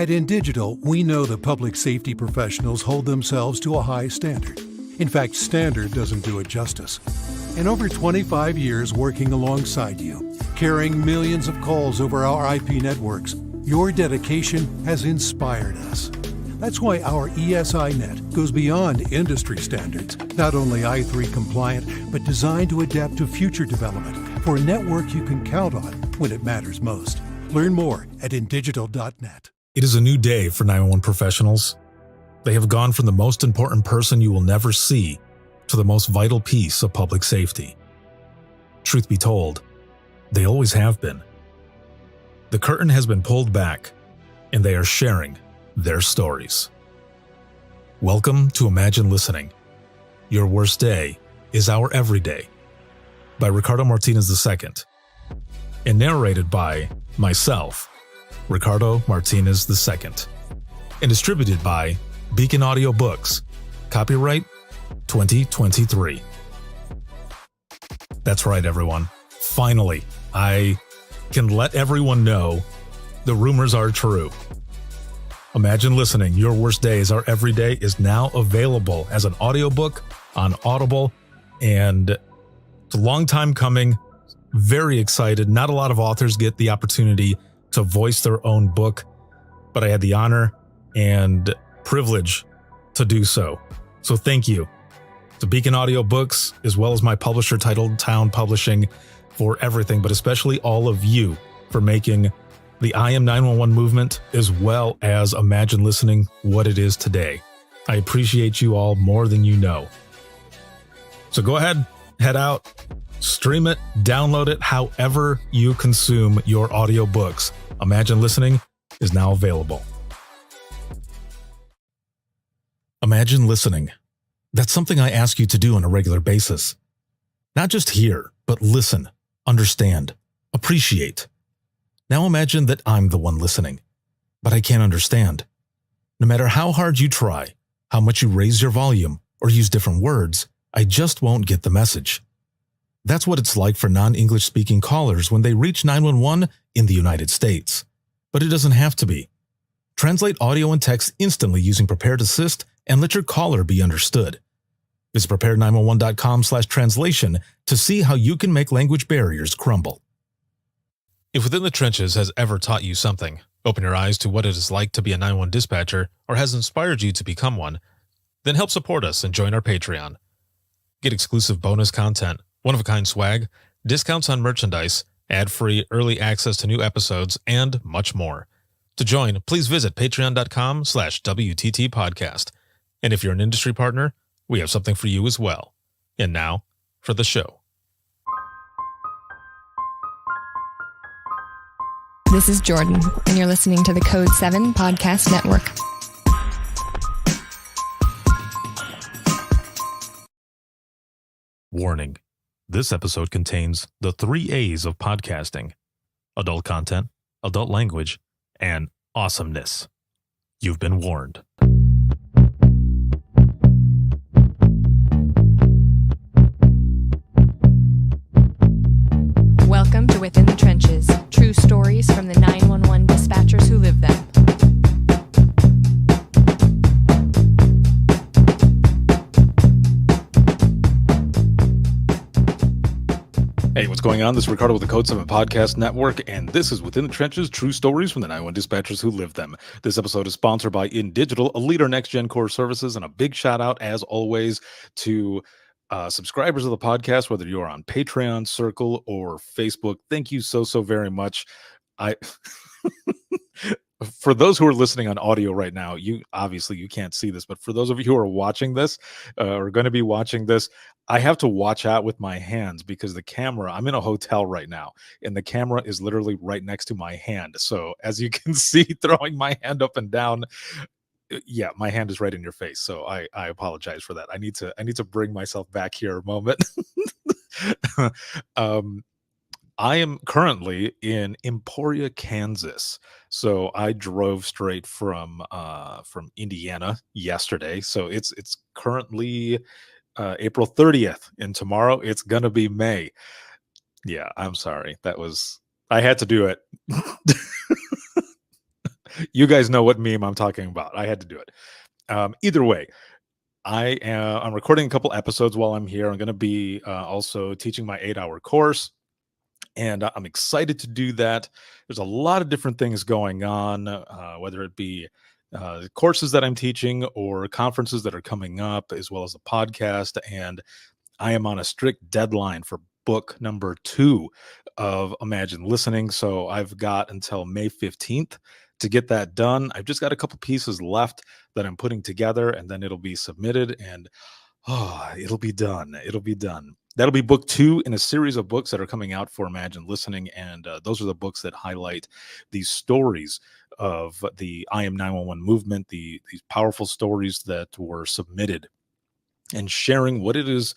At InDigital, we know the public safety professionals hold themselves to a high standard. In fact, standard doesn't do it justice. In over 25 years working alongside you, carrying millions of calls over our IP networks, your dedication has inspired us. That's why our ESInet goes beyond industry standards, not only i3 compliant, but designed to adapt to future development for a network you can count on when it matters most. Learn more at indigital.net. It is a new day for 911 professionals. They have gone from the most important person you will never see to the most vital piece of public safety. Truth be told, they always have been. The curtain has been pulled back, and they are sharing their stories. Welcome to Imagine Listening. Your worst day is our everyday, by Ricardo Martinez II, and narrated by myself, Ricardo Martinez II, and distributed by Beacon Audio Books. Copyright 2023. That's right, everyone. Finally, I can let everyone know the rumors are true. Imagine Listening, Your Worst Day is Our Everyday is now available as an audiobook on Audible, and it's a long time coming. Very excited. Not a lot of authors get the opportunity to voice their own book, but I had the honor and privilege to do so. So thank you to Beacon Audio Books, as well as my publisher, Titled Town Publishing, for everything, but especially all of you for making the I Am 911 movement, as well as Imagine Listening, what it is today. I appreciate you all more than you know. So go ahead, head out, stream it, download it, however you consume your audiobooks. Imagine Listening is now available. Imagine listening. That's something I ask you to do on a regular basis. Not just hear, but listen, understand, appreciate. Now imagine that I'm the one listening, but I can't understand. No matter how hard you try, how much you raise your volume, or use different words, I just won't get the message. That's what it's like for non-English speaking callers when they reach 911 in the United States. But it doesn't have to be. Translate audio and text instantly using Prepared Assist and let your caller be understood. Visit prepared911.com/translation to see how you can make language barriers crumble. If Within the Trenches has ever taught you something, open your eyes to what it is like to be a 911 dispatcher, or has inspired you to become one, then help support us and join our Patreon. Get exclusive bonus content, one-of-a-kind swag, discounts on merchandise, ad-free early access to new episodes, and much more. To join, please visit patreon.com/WTT podcast. And if you're an industry partner, we have something for you as well. And now, for the show. This is Jordan, and you're listening to the Code 7 Podcast Network. Warning. This episode contains the 3 A's of podcasting: adult content, adult language, and awesomeness. You've been warned. Welcome to Within the Trenches, true stories from the 911 dispatchers who live them. Hey, what's going on? This is Ricardo with the Code 7 Podcast Network, and this is Within the Trenches, true stories from the 911 dispatchers who live them. This episode is sponsored by InDigital, a leader in next-gen core services, and a big shout-out, as always, to subscribers of the podcast, whether you're on Patreon, Circle, or Facebook. Thank you so very much. For those who are listening on audio right now, you can't see this, but for those of you who are watching this or going to be watching this, I have to watch out with my hands because the camera, I'm in a hotel right now, and the camera is literally right next to my hand. So as you can see, throwing my hand up and down, yeah, my hand is right in your face. So I apologize for that. I need to bring myself back here a moment. I am currently in Emporia, Kansas. So I drove straight from Indiana yesterday. So it's currently April 30th, and tomorrow it's gonna be May. Yeah, I'm sorry. I had to do it. You guys know what meme I'm talking about. I had to do it. Either way, I'm recording a couple episodes while I'm here. I'm going to be also teaching my 8-hour course, and I'm excited to do that. There's a lot of different things going on, whether it be courses that I'm teaching or conferences that are coming up, as well as the podcast. And I am on a strict deadline for book number 2 of Imagine Listening. So I've got until May 15th to get that done. I've just got a couple pieces left that I'm putting together, and then it'll be submitted, and it'll be done. It'll be done. That'll be book 2 in a series of books that are coming out for Imagine Listening. And those are the books that highlight these stories of the I Am 911 movement, these powerful stories that were submitted, and sharing what it is,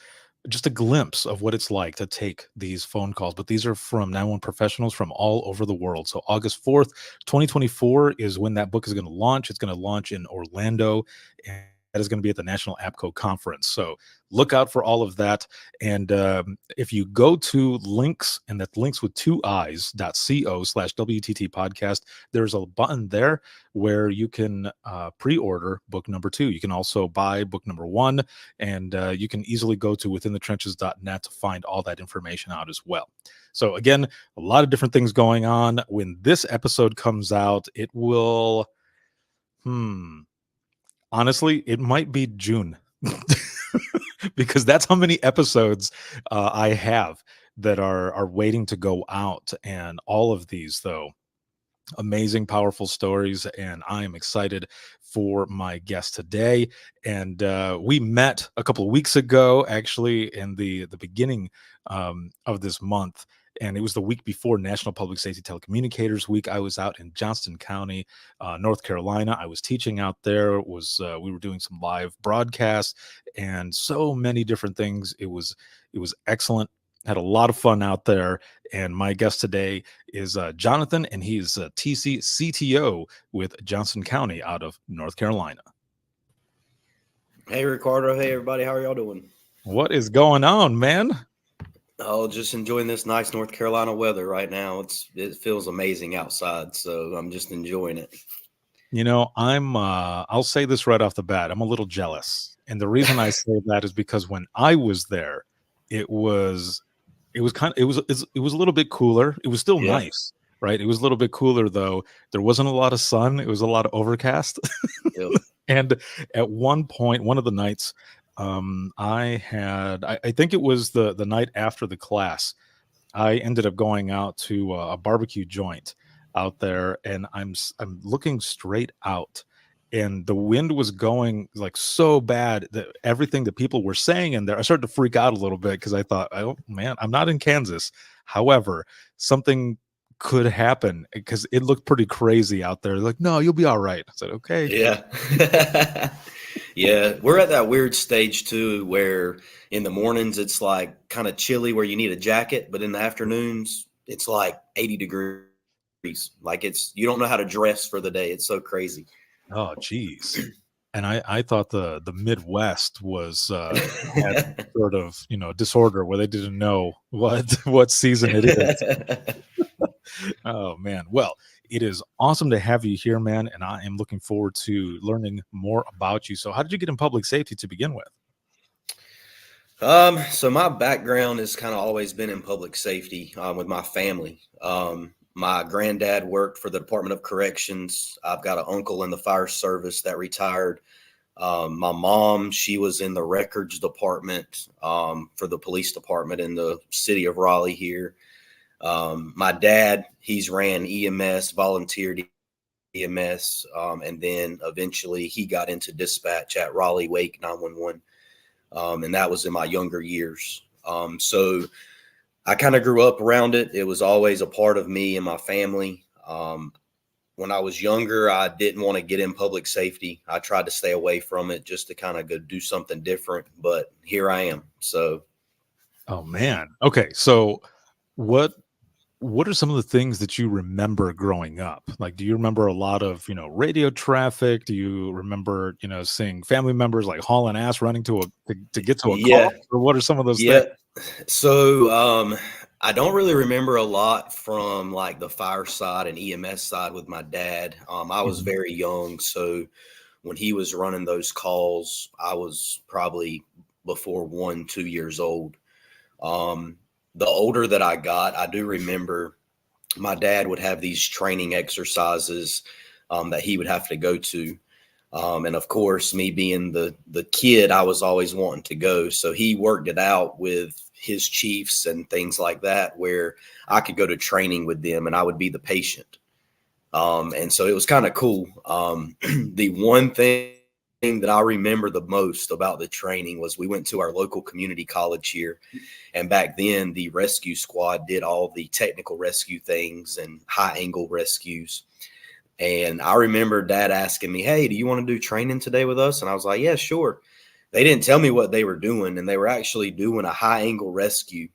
just a glimpse of what it's like to take these phone calls. But these are from 911 professionals from all over the world. So August 4th, 2024 is when that book is going to launch. It's going to launch in Orlando, and that is going to be at the National APCO Conference. So look out for all of that. And if you go to links, and that's links with 2 i's.co/WTT podcast, there's a button there where you can pre-order book number 2. You can also buy book number 1, and you can easily go to withinthetrenches.net to find all that information out as well. So again, a lot of different things going on. When this episode comes out, it will, honestly, it might be June because that's how many episodes I have that are waiting to go out. And all of these, though, amazing, powerful stories. And I am excited for my guest today. And we met a couple of weeks ago, actually, in the beginning of this month. And it was the week before National Public Safety Telecommunicators Week. I was out in Johnston County, North Carolina. I was teaching out there. We were doing some live broadcasts and so many different things. It was excellent. Had a lot of fun out there. And my guest today is Jonathan, and he's a TC CTO with Johnston County out of North Carolina. Hey, Ricardo. Hey, everybody. How are y'all doing? What is going on, man? Oh, just enjoying this nice North Carolina weather right now. It feels amazing outside, so I'm just enjoying it. You know, I'll say this right off the bat. I'm a little jealous. And the reason I say that is because when I was there, it was a little bit cooler. It was still nice, right? It was a little bit cooler, though. There wasn't a lot of sun. It was a lot of overcast. Yep. And at one point, one of the nights, I think it was the night after the class, I ended up going out to a barbecue joint out there, and I'm looking straight out, and the wind was going like so bad that everything that people were saying in there, I started to freak out a little bit because I thought, oh man, I'm not in Kansas. However, something could happen because it looked pretty crazy out there. Like, no, you'll be all right. I said, okay. Yeah. Yeah, we're at that weird stage too, where in the mornings it's like kind of chilly where you need a jacket, but in the afternoons it's like 80 degrees. Like you don't know how to dress for the day. It's so crazy. Oh, geez. And I thought the Midwest was had sort of, disorder where they didn't know what season it is. Oh man. Well, it is awesome to have you here, man, and I am looking forward to learning more about you. So how did you get in public safety to begin with? So my background has kind of always been in public safety with my family. My granddad worked for the Department of Corrections. I've got an uncle in the fire service that retired. My mom, she was in the records department for the police department in the city of Raleigh here. My dad, he's ran EMS, volunteered EMS, and then eventually he got into dispatch at Raleigh Wake 911, and that was in my younger years. So I kind of grew up around it. It was always a part of me and my family. When I was younger, I didn't want to get in public safety. I tried to stay away from it just to kind of go do something different, but here I am. So. Oh man. Okay. So what are some of the things that you remember growing up? Like, do you remember a lot of, radio traffic? Do you remember, seeing family members like hauling ass running to get to a call? Or what are some of those things? So I don't really remember a lot from like the fire side and EMS side with my dad. I was Mhm. very young, so when he was running those calls, I was probably before 1, 2 years old. Um, the older that I got, I do remember my dad would have these training exercises that he would have to go to. And of course, me being the kid, I was always wanting to go. So he worked it out with his chiefs and things like that, where I could go to training with them and I would be the patient. And so it was kind of cool. The one thing that I remember the most about the training was we went to our local community college here. And back then, the rescue squad did all the technical rescue things and high angle rescues. And I remember dad asking me, "Hey, do you want to do training today with us?" And I was like, "Yeah, sure." They didn't tell me what they were doing, and they were actually doing a high angle rescue.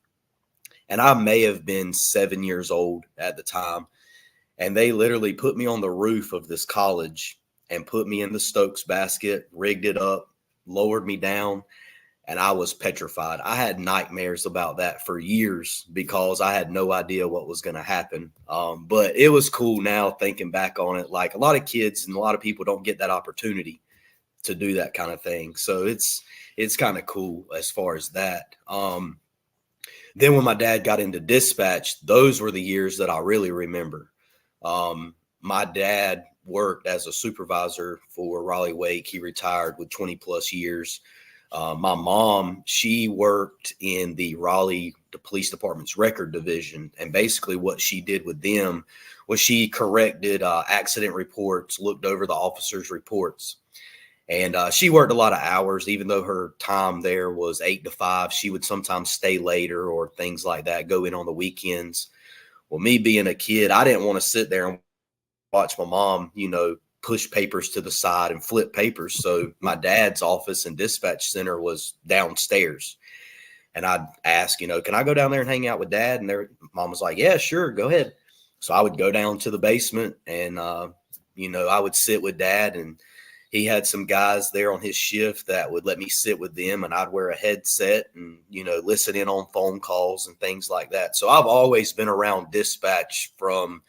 And I may have been 7 years old at the time. And they literally put me on the roof of this college and put me in the Stokes basket, rigged it up, lowered me down, and I was petrified. I had nightmares about that for years because I had no idea what was going to happen. But it was cool now thinking back on it. Like, a lot of kids and a lot of people don't get that opportunity to do that kind of thing. So it's kind of cool as far as that. Then when my dad got into dispatch, those were the years that I really remember. My dad worked as a supervisor for Raleigh Wake. He retired with 20 plus years. My mom, she worked in the Police Department's record division. And basically what she did with them was she corrected accident reports, looked over the officers' reports. And she worked a lot of hours, even though her time there was 8 to 5. She would sometimes stay later or things like that, go in on the weekends. Well, me being a kid, I didn't want to sit there and watch my mom, push papers to the side and flip papers. So my dad's office and dispatch center was downstairs. And I'd ask, can I go down there and hang out with dad? And their mom was like, yeah, sure, go ahead. So I would go down to the basement and, I would sit with dad, and he had some guys there on his shift that would let me sit with them, and I'd wear a headset and, listen in on phone calls and things like that. So I've always been around dispatch from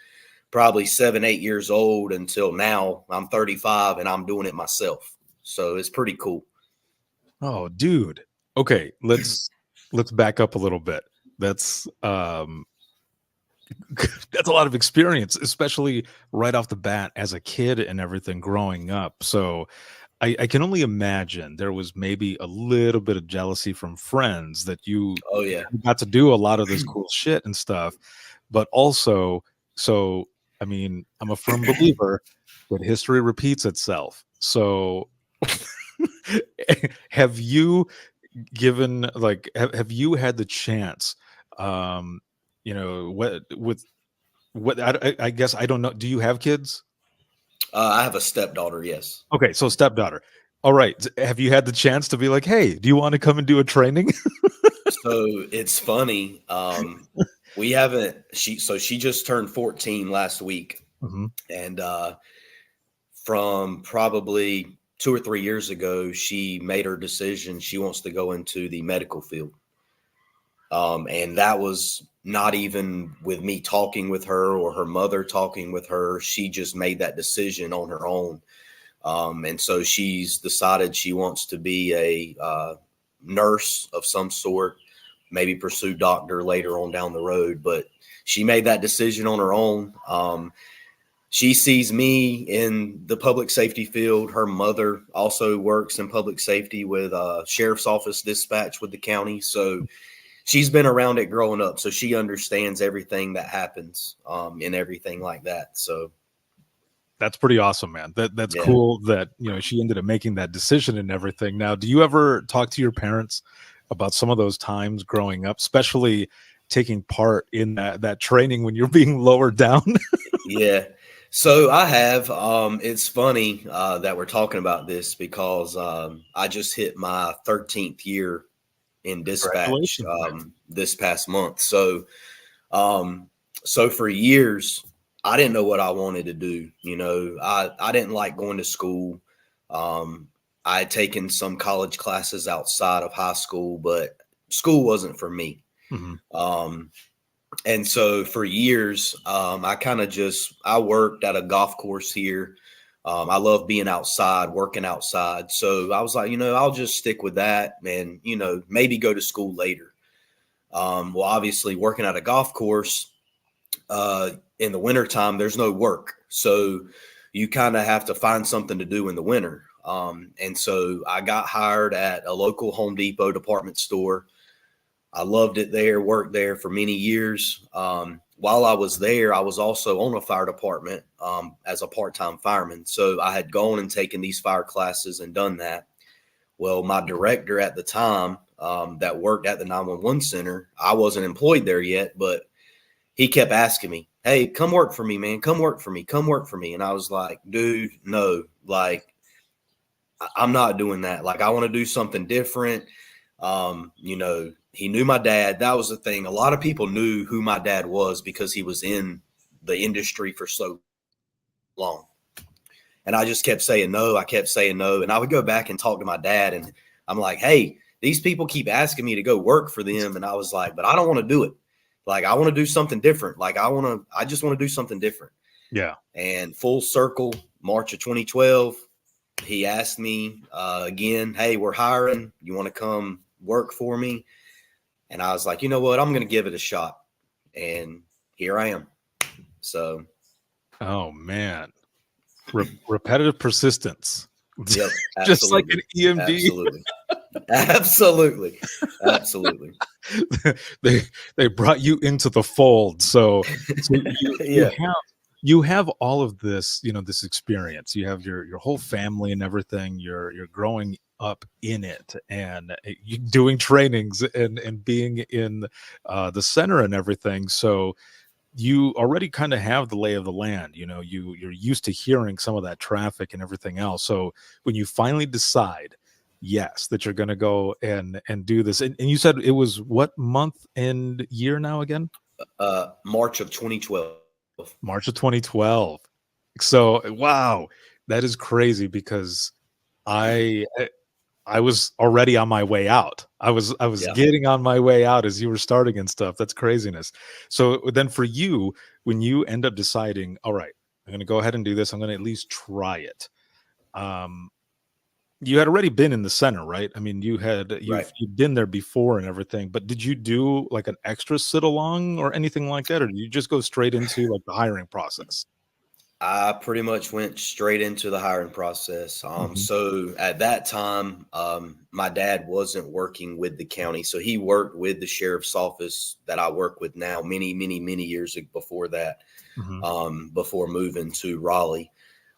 probably 7, 8 years old until now. I'm 35 and I'm doing it myself. So it's pretty cool. Oh, dude. Okay, let's back up a little bit. That's that's a lot of experience, especially right off the bat as a kid and everything growing up. So I can only imagine there was maybe a little bit of jealousy from friends that you Oh yeah. got to do a lot of this cool shit and stuff. But also, so I mean, I'm a firm believer that history repeats itself. So have you have you had the chance I guess I don't know, do you have kids? I have a stepdaughter. Yes. Okay, so stepdaughter. All right, have you had the chance to be like, hey, do you want to come and do a training? So it's funny. We haven't, she just turned 14 last week. Mm-hmm. And from probably 2 or 3 years ago, she made her decision. She wants to go into the medical field. And that was not even with me talking with her or her mother talking with her. She just made that decision on her own. And so she's decided she wants to be a nurse of some sort, maybe pursue doctor later on down the road. But she made that decision on her own. She sees me in the public safety field. Her mother also works in public safety with sheriff's office dispatch with the county. So she's been around it growing up. So she understands everything that happens and everything like that. So that's pretty awesome, man. That's yeah. cool that, she ended up making that decision and everything. Now, do you ever talk to your parents about some of those times growing up, especially taking part in that training when you're being lowered down? Yeah. So I have, it's funny that we're talking about this because I just hit my 13th year in dispatch this past month. So, so for years, I didn't know what I wanted to do. I didn't like going to school. I had taken some college classes outside of high school, but school wasn't for me. Mm-hmm. And so for years, I worked at a golf course here. I love being outside, working outside. So I was like, I'll just stick with that and, maybe go to school later. Well, obviously working at a golf course, in the wintertime, there's no work. So you kind of have to find something to do in the winter. And so I got hired at a local Home Depot department store. I loved it there, worked there for many years. While I was there, I was also on a fire department as a part-time fireman. So I had gone and taken these fire classes and done that. Well, my director at the time that worked at the 911 center, I wasn't employed there yet, but he kept asking me, hey, come work for me, man. Come work for me. Come work for me. And I was like, dude, no, like, I'm not doing that. Like, I want to do something different. He knew my dad. That was the thing. A lot of people knew who my dad was because he was in the industry for so long. And I just kept saying no. I kept saying no. And I would go back and talk to my dad. And I'm like, hey, these people keep asking me to go work for them. And I was like, but I don't want to do it. Like, I want to do something different. Like, I just want to do something different. Yeah. And full circle, March of 2012, he asked me again, hey, we're hiring. You want to come work for me? And I was like, you know what? I'm going to give it a shot. And here I am. So. Oh, man. Repetitive persistence. Yep. Just like an EMD. Absolutely. Absolutely. They brought you into the fold. So you have all of this, this experience. You have your whole family and everything. You're growing up in it and you doing trainings and being in the center and everything. So you already kind of have the lay of the land. You're used to hearing some of that traffic and everything else. So when you finally decide, yes, that you're going to go and do this, and you said it was what month and year now again? March of 2012. March of 2012. So wow, that is crazy because I was already on my way out. I was getting on my way out as you were starting and stuff. That's craziness. So then for you, when you end up deciding, all right, I'm going to go ahead and do this, I'm going to at least try it. You had already been in the center, right? I mean, you've been there before and everything, but did you do like an extra sit along or anything like that? Or did you just go straight into like the hiring process? I pretty much went straight into the hiring process. So at that time, my dad wasn't working with the county. So he worked with the sheriff's office that I work with now many, many, many years before that, before moving to Raleigh.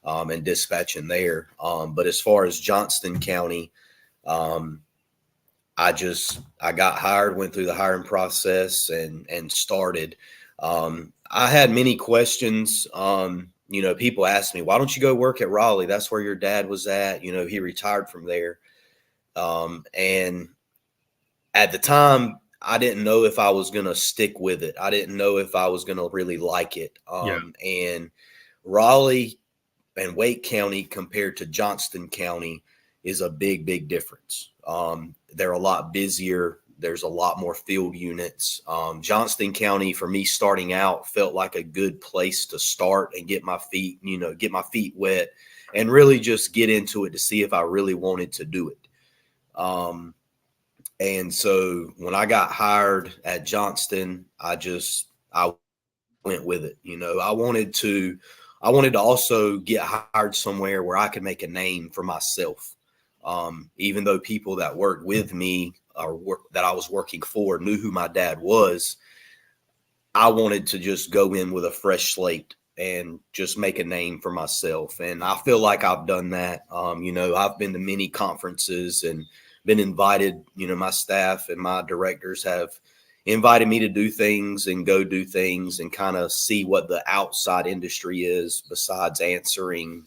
And dispatching there. But as far as Johnston County, I got hired, went through the hiring process and started. I had many questions. People asked me, why don't you go work at Raleigh? That's where your dad was at. He retired from there. And at the time, I didn't know if I was going to stick with it. I didn't know if I was going to really like it. And Raleigh and Wake County compared to Johnston County is a big, big difference. They're a lot busier. There's a lot more field units. Johnston County, for me starting out, felt like a good place to start and get my feet wet and really just get into it to see if I really wanted to do it. And so when I got hired at Johnston, I went with it. I wanted to also get hired somewhere where I could make a name for myself. Even though people that worked with me that I was working for knew who my dad was, I wanted to just go in with a fresh slate and just make a name for myself. And I feel like I've done that. I've been to many conferences and been invited, my staff and my directors have invited me to do things and go do things and kind of see what the outside industry is besides answering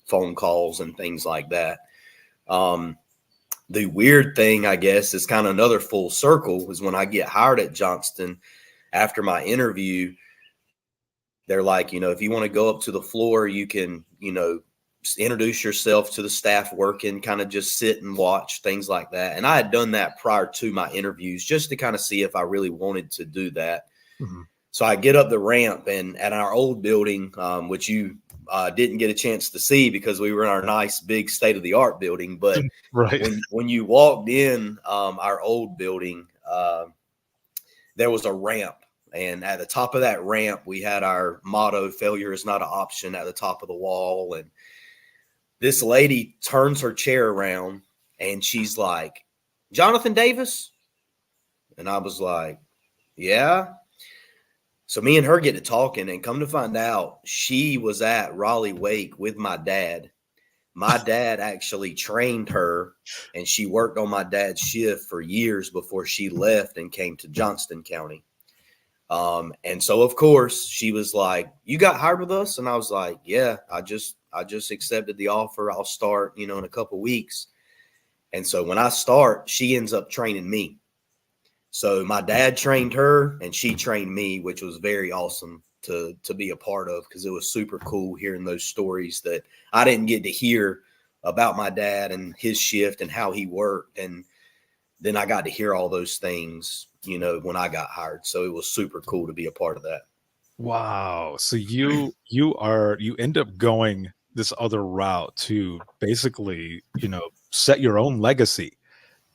phone calls and things like that. The weird thing, I guess, is kind of another full circle is when I get hired at Johnston after my interview, they're like, if you want to go up to the floor, you can, introduce yourself to the staff working, kind of just sit and watch, things like that. And I had done that prior to my interviews just to kind of see if I really wanted to do that. Mhm. So I get up the ramp, and at our old building, which you didn't get a chance to see because we were in our nice big state of the art building. But Right. when you walked in our old building, there was a ramp. And at the top of that ramp, we had our motto, "Failure is not an option," at the top of the wall. And this lady turns her chair around and she's like, "Jonathan Davis?" And I was like, "Yeah." So me and her get to talking, and come to find out, she was at Raleigh Wake with my dad. My dad actually trained her, and she worked on my dad's shift for years before she left and came to Johnston County. And so of course she was like, "You got hired with us?" And I was like, "Yeah, I just accepted the offer. I'll start, in a couple weeks." And so when I start, she ends up training me. So my dad trained her and she trained me, which was very awesome to be a part of, because it was super cool hearing those stories that I didn't get to hear about my dad and his shift and how he worked. And then I got to hear all those things, when I got hired. So it was super cool to be a part of that. Wow. So you end up going this other route to basically, set your own legacy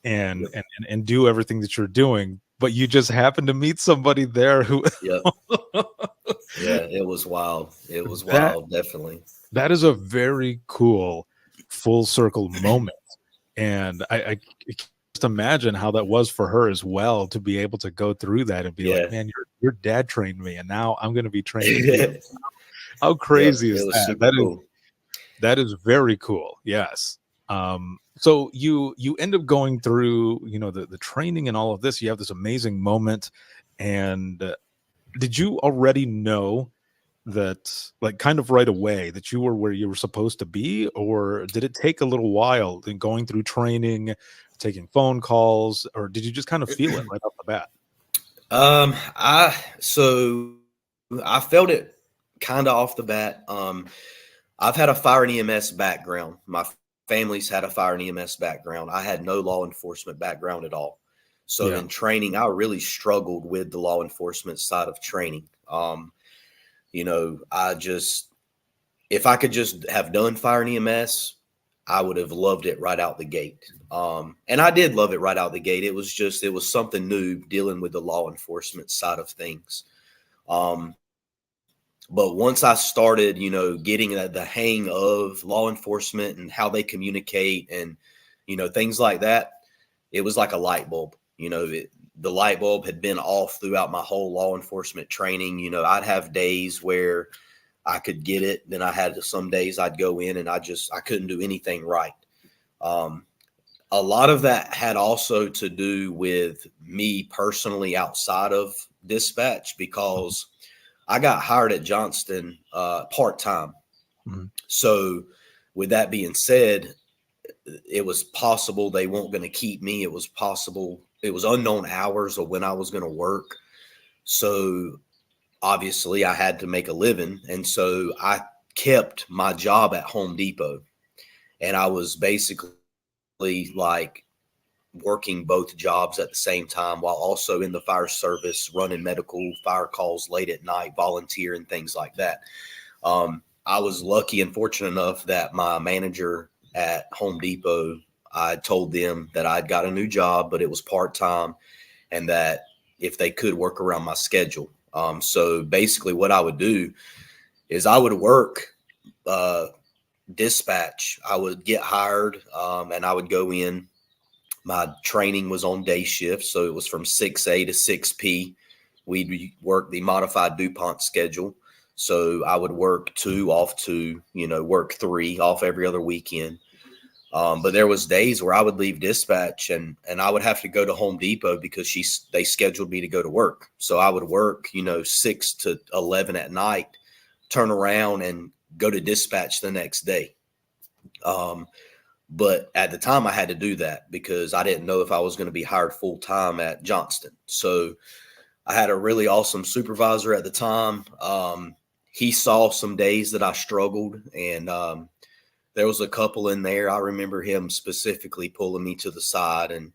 and Yep. and do everything that you're doing, but you just happen to meet somebody there who Yep. Yeah, it was wild. It was that wild, definitely. that is a very cool full circle moment. And I can just imagine how that was for her as well, to be able to go through that and be like, Yeah. man, your dad trained me and now I'm going to be training you. Yep, How crazy it is was that? super cool. That is very cool. Yes. So you end up going through, the training and all of this. You have this amazing moment. And did you already know that, like, kind of right away, that you were where you were supposed to be, or did it take a little while in going through training, taking phone calls, or did you just kind of feel it right off the bat? So I felt it kind of off the bat. I've had a fire and EMS background. My family's had a fire and EMS background. I had no law enforcement background at all. So Yeah. in training, I really struggled with the law enforcement side of training. If I could just have done fire and EMS, I would have loved it right out the gate. And I did love it right out the gate. It was something new dealing with the law enforcement side of things. But once I started, getting the hang of law enforcement and how they communicate and, things like that, it was like a light bulb. The light bulb had been off throughout my whole law enforcement training. I'd have days where I could get it. Then I had some days I'd go in and I couldn't do anything right. A lot of that had also to do with me personally outside of dispatch, because I got hired at Johnston part-time. Mhm. So with that being said, it was possible they weren't going to keep me. It was possible, it was unknown hours of when I was going to work. So obviously I had to make a living. And so I kept my job at Home Depot. And I was basically like working both jobs at the same time, while also in the fire service, running medical fire calls late at night, volunteering, things like that. I was lucky and fortunate enough that my manager at Home Depot, I told them that I'd got a new job, but it was part-time, and that if they could work around my schedule. So basically what I would do is I would work dispatch. I would get hired and I would go in. My training was on day shift, so it was from 6A to 6P. We'd work the modified DuPont schedule. So I would work 2, off 2, work 3, off every other weekend. But there was days where I would leave dispatch and I would have to go to Home Depot because they scheduled me to go to work. So I would work, 6 to 11 at night, turn around and go to dispatch the next day. But at the time I had to do that because I didn't know if I was going to be hired full time at Johnston. So I had a really awesome supervisor at the time. He saw some days that I struggled, and there was a couple in there. I remember him specifically pulling me to the side and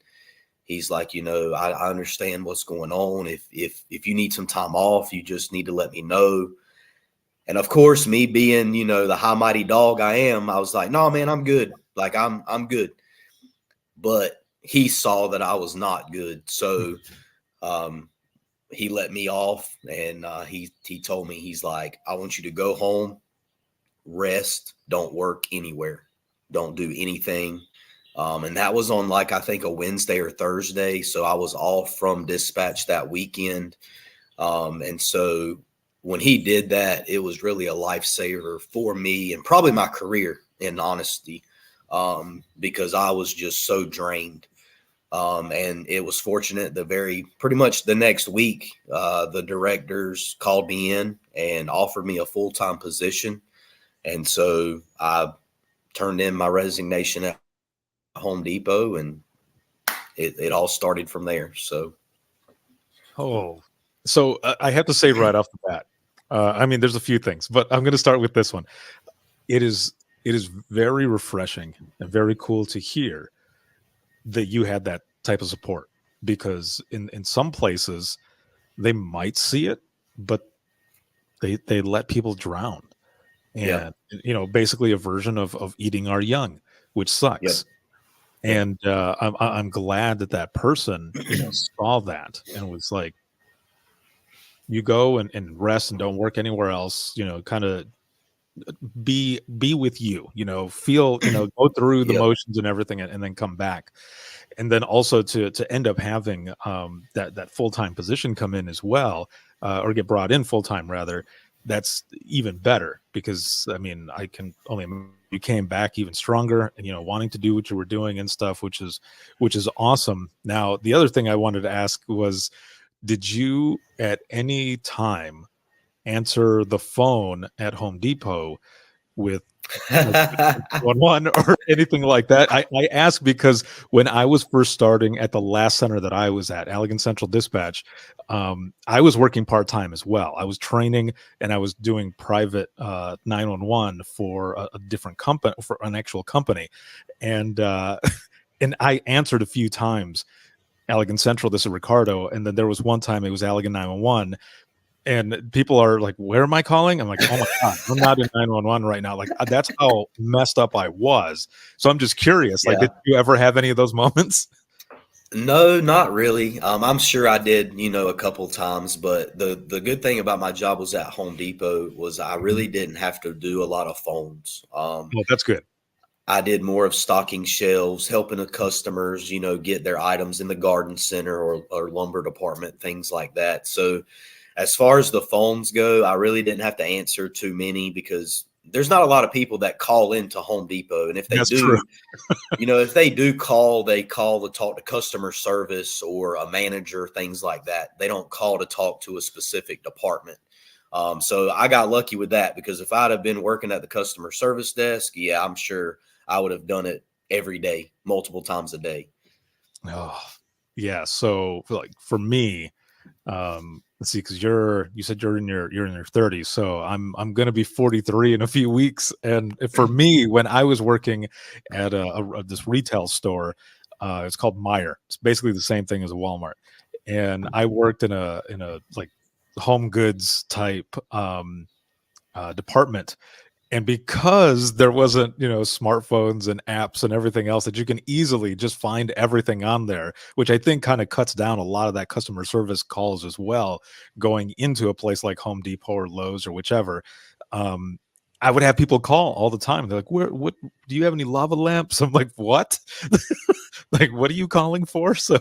He's like, I understand what's going on. If you need some time off, you just need to let me know. And of course, me being, the high mighty dog I am, I was like, no, man, I'm good. Like I'm good. But he saw that I was not good. So he let me off, and he told me, he's like, I want you to go home, rest, don't work anywhere, don't do anything. And that was on I think a Wednesday or Thursday. So I was off from dispatch that weekend. And so when he did that, it was really a lifesaver for me and probably my career, in honesty, because I was just so drained. And it was fortunate pretty much the next week, the directors called me in and offered me a full-time position. And so I turned in my resignation at Home Depot, and it all started from there. So. So I have to say right off the bat, I mean, there's a few things, but I'm going to start with this one. It is very refreshing and very cool to hear that you had that type of support, because in some places they might see it, but they let people drown, and basically a version of eating our young, which sucks. And I'm glad that person saw that and was like, you go and rest and don't work anywhere else, kind of be with you, feel, go through the motions and everything, and then come back. And then also to end up having that full-time position come in as well, or get brought in full-time rather, that's even better, because I mean, I can only imagine you came back even stronger and wanting to do what you were doing and stuff, which is awesome. Now, the other thing I wanted to ask was, did you at any time answer the phone at Home Depot with 111 or anything like that? I ask because when I was first starting at the last center that I was at, Allegan Central Dispatch, I was working part-time as well. I was training and I was doing private 911 for a different company, for an actual company. And and I answered a few times Allegan Central, this is Ricardo. And then there was one time it was Allegan 911. And people are like, where am I calling? I'm like, oh my God, I'm not in 911 right now. Like, that's how messed up I was. So I'm just curious, like, did you ever have any of those moments? No, not really. I'm sure I did, a couple times, but the good thing about my job was at Home Depot was I really didn't have to do a lot of phones. Well, that's good. I did more of stocking shelves, helping the customers, get their items in the garden center or lumber department, things like that. So as far as the phones go, I really didn't have to answer too many, because there's not a lot of people that call into Home Depot. And if they do, if they do call, they call to talk to customer service or a manager, things like that. They don't call to talk to a specific department. So I got lucky with that, because if I'd have been working at the customer service desk, I'm sure I would have done it every day, multiple times a day. Oh, yeah. So like for me, let's see, because you said you're in your 30s, so I'm going to be 43 in a few weeks. And for me, when I was working at this retail store, it's called Meijer. It's basically the same thing as a Walmart, and I worked in a like home goods type department. And because there wasn't, smartphones and apps and everything else that you can easily just find everything on there, which I think kind of cuts down a lot of that customer service calls as well, going into a place like Home Depot or Lowe's or whichever. I would have people call all the time. They're like, what do you have any lava lamps? I'm like, what? Like, what are you calling for? So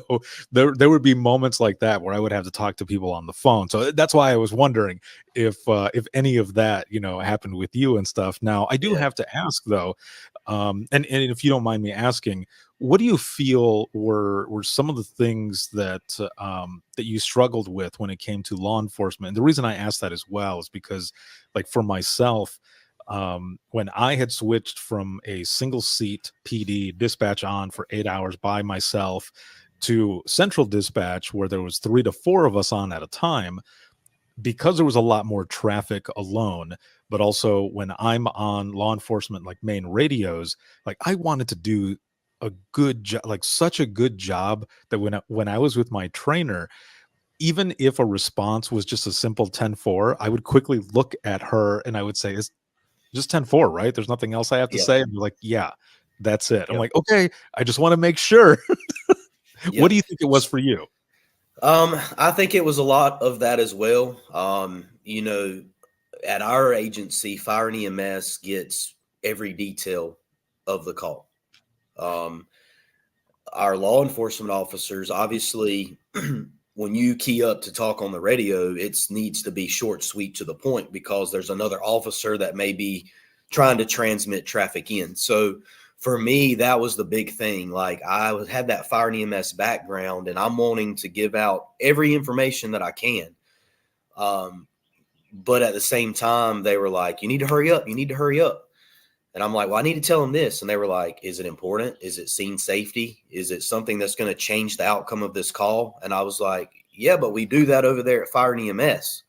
there would be moments like that where I would have to talk to people on the phone. So that's why I was wondering if any of that, happened with you and stuff. Now, I do have to ask though, and if you don't mind me asking, what do you feel were some of the things that that you struggled with when it came to law enforcement? And the reason I asked that as well is because, like, for myself, when I had switched from a single seat PD dispatch on for 8 hours by myself to central dispatch, where there was 3 to 4 of us on at a time, because there was a lot more traffic alone, but also when I'm on law enforcement, like main radios, like I wanted to do a good job, like such a good job, that when I was with my trainer, even if a response was just a simple 10-4, I would quickly look at her and I would say, "It's just 10-4, right? There's nothing else I have to Yep. say." And they're like, "Yeah, that's it." I'm Yep. like, "Okay, I just want to make sure." What do Yep. you think it was for you? I think it was a lot of that as well. At our agency, Fire and EMS gets every detail of the call. Um, our law enforcement officers, obviously, when you key up to talk on the radio, it needs to be short, sweet, to the point, because there's another officer that may be trying to transmit traffic in. So for me, that was the big thing. Like, had that fire and EMS background, and I'm wanting to give out every information that I can. But at the same time, they were like, "You need to hurry up. You need to hurry up." And I'm like, "Well, I need to tell them this." And they were like, "Is it important? Is it scene safety? Is it something that's going to change the outcome of this call?" And I was like, "Yeah, but we do that over there at Fire and EMS."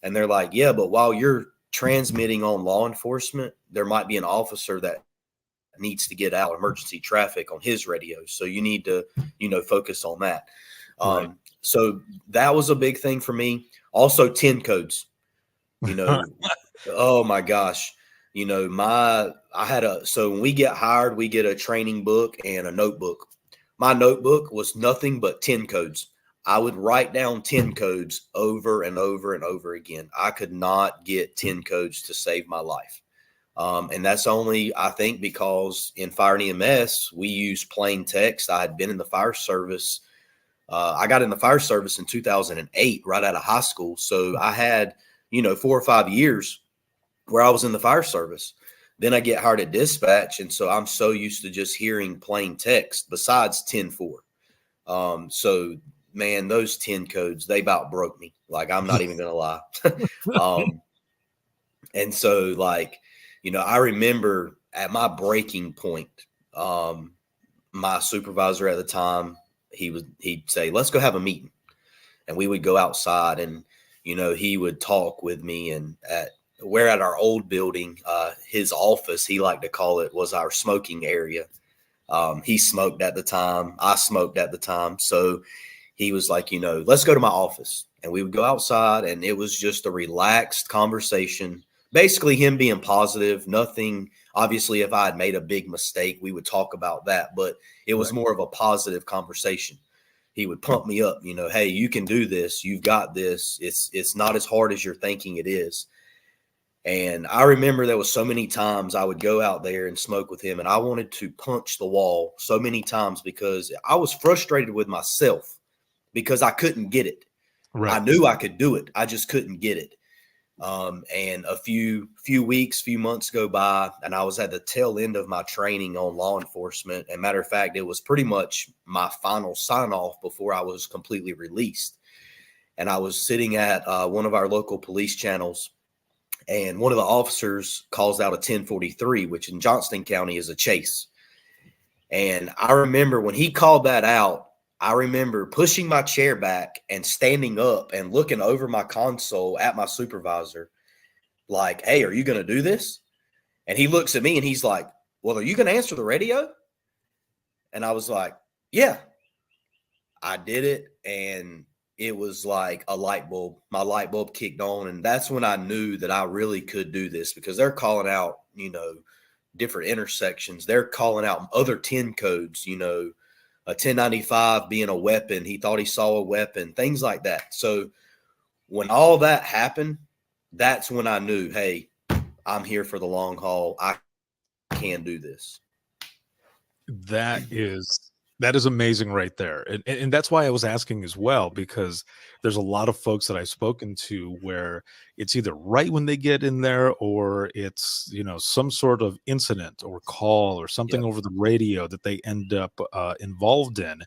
And they're like, "Yeah, but while you're transmitting on law enforcement, there might be an officer that needs to get out emergency traffic on his radio. So you need to, focus on that." Right. So that was a big thing for me. Also, 10 codes, oh my gosh. So when we get hired, we get a training book and a notebook. My notebook was nothing but 10 codes. I would write down 10 codes over and over and over again. I could not get 10 codes to save my life. And that's only, I think, because in Fire and EMS, we use plain text. I had been in the fire service. I got in the fire service in 2008, right out of high school. So I had, 4 or 5 years where I was in the fire service. Then I get hired at dispatch. And so I'm so used to just hearing plain text besides 10-4. So man, those 10 codes, they about broke me. Like, I'm not even going to lie. And so, like, I remember at my breaking point, my supervisor at the time, he'd say, "Let's go have a meeting." And we would go outside, and, he would talk with me. And we're at our old building, his office, he liked to call it, was our smoking area. He smoked at the time. I smoked at the time. So he was like, "Let's go to my office." And we would go outside, and it was just a relaxed conversation. Basically him being positive, nothing. Obviously, if I had made a big mistake, we would talk about that, but it was more of a positive conversation. He would pump me up, "Hey, you can do this. You've got this. It's not as hard as you're thinking it is." And I remember there was so many times I would go out there and smoke with him, and I wanted to punch the wall so many times because I was frustrated with myself because I couldn't get it. Right. I knew I could do it. I just couldn't get it. And a few months go by, and I was at the tail end of my training on law enforcement. And matter of fact, it was pretty much my final sign off before I was completely released. And I was sitting at one of our local police channels, and one of the officers calls out a 1043, which in Johnston County is a chase. And I remember when he called that out, I remember pushing my chair back and standing up and looking over my console at my supervisor like, "Hey, are you going to do this?" And he looks at me and he's like, "Well, are you going to answer the radio?" And I was like, "Yeah." I did it, and it was like a light bulb. My light bulb kicked on, and that's when I knew that I really could do this, because they're calling out, different intersections. They're calling out other 10 codes, a 1095 being a weapon. He thought he saw a weapon, things like that. So when all that happened, that's when I knew, hey, I'm here for the long haul. I can do this. That is amazing right there. And that's why I was asking as well, because there's a lot of folks that I've spoken to where it's either right when they get in there, or it's, some sort of incident or call or something over the radio that they end up involved in,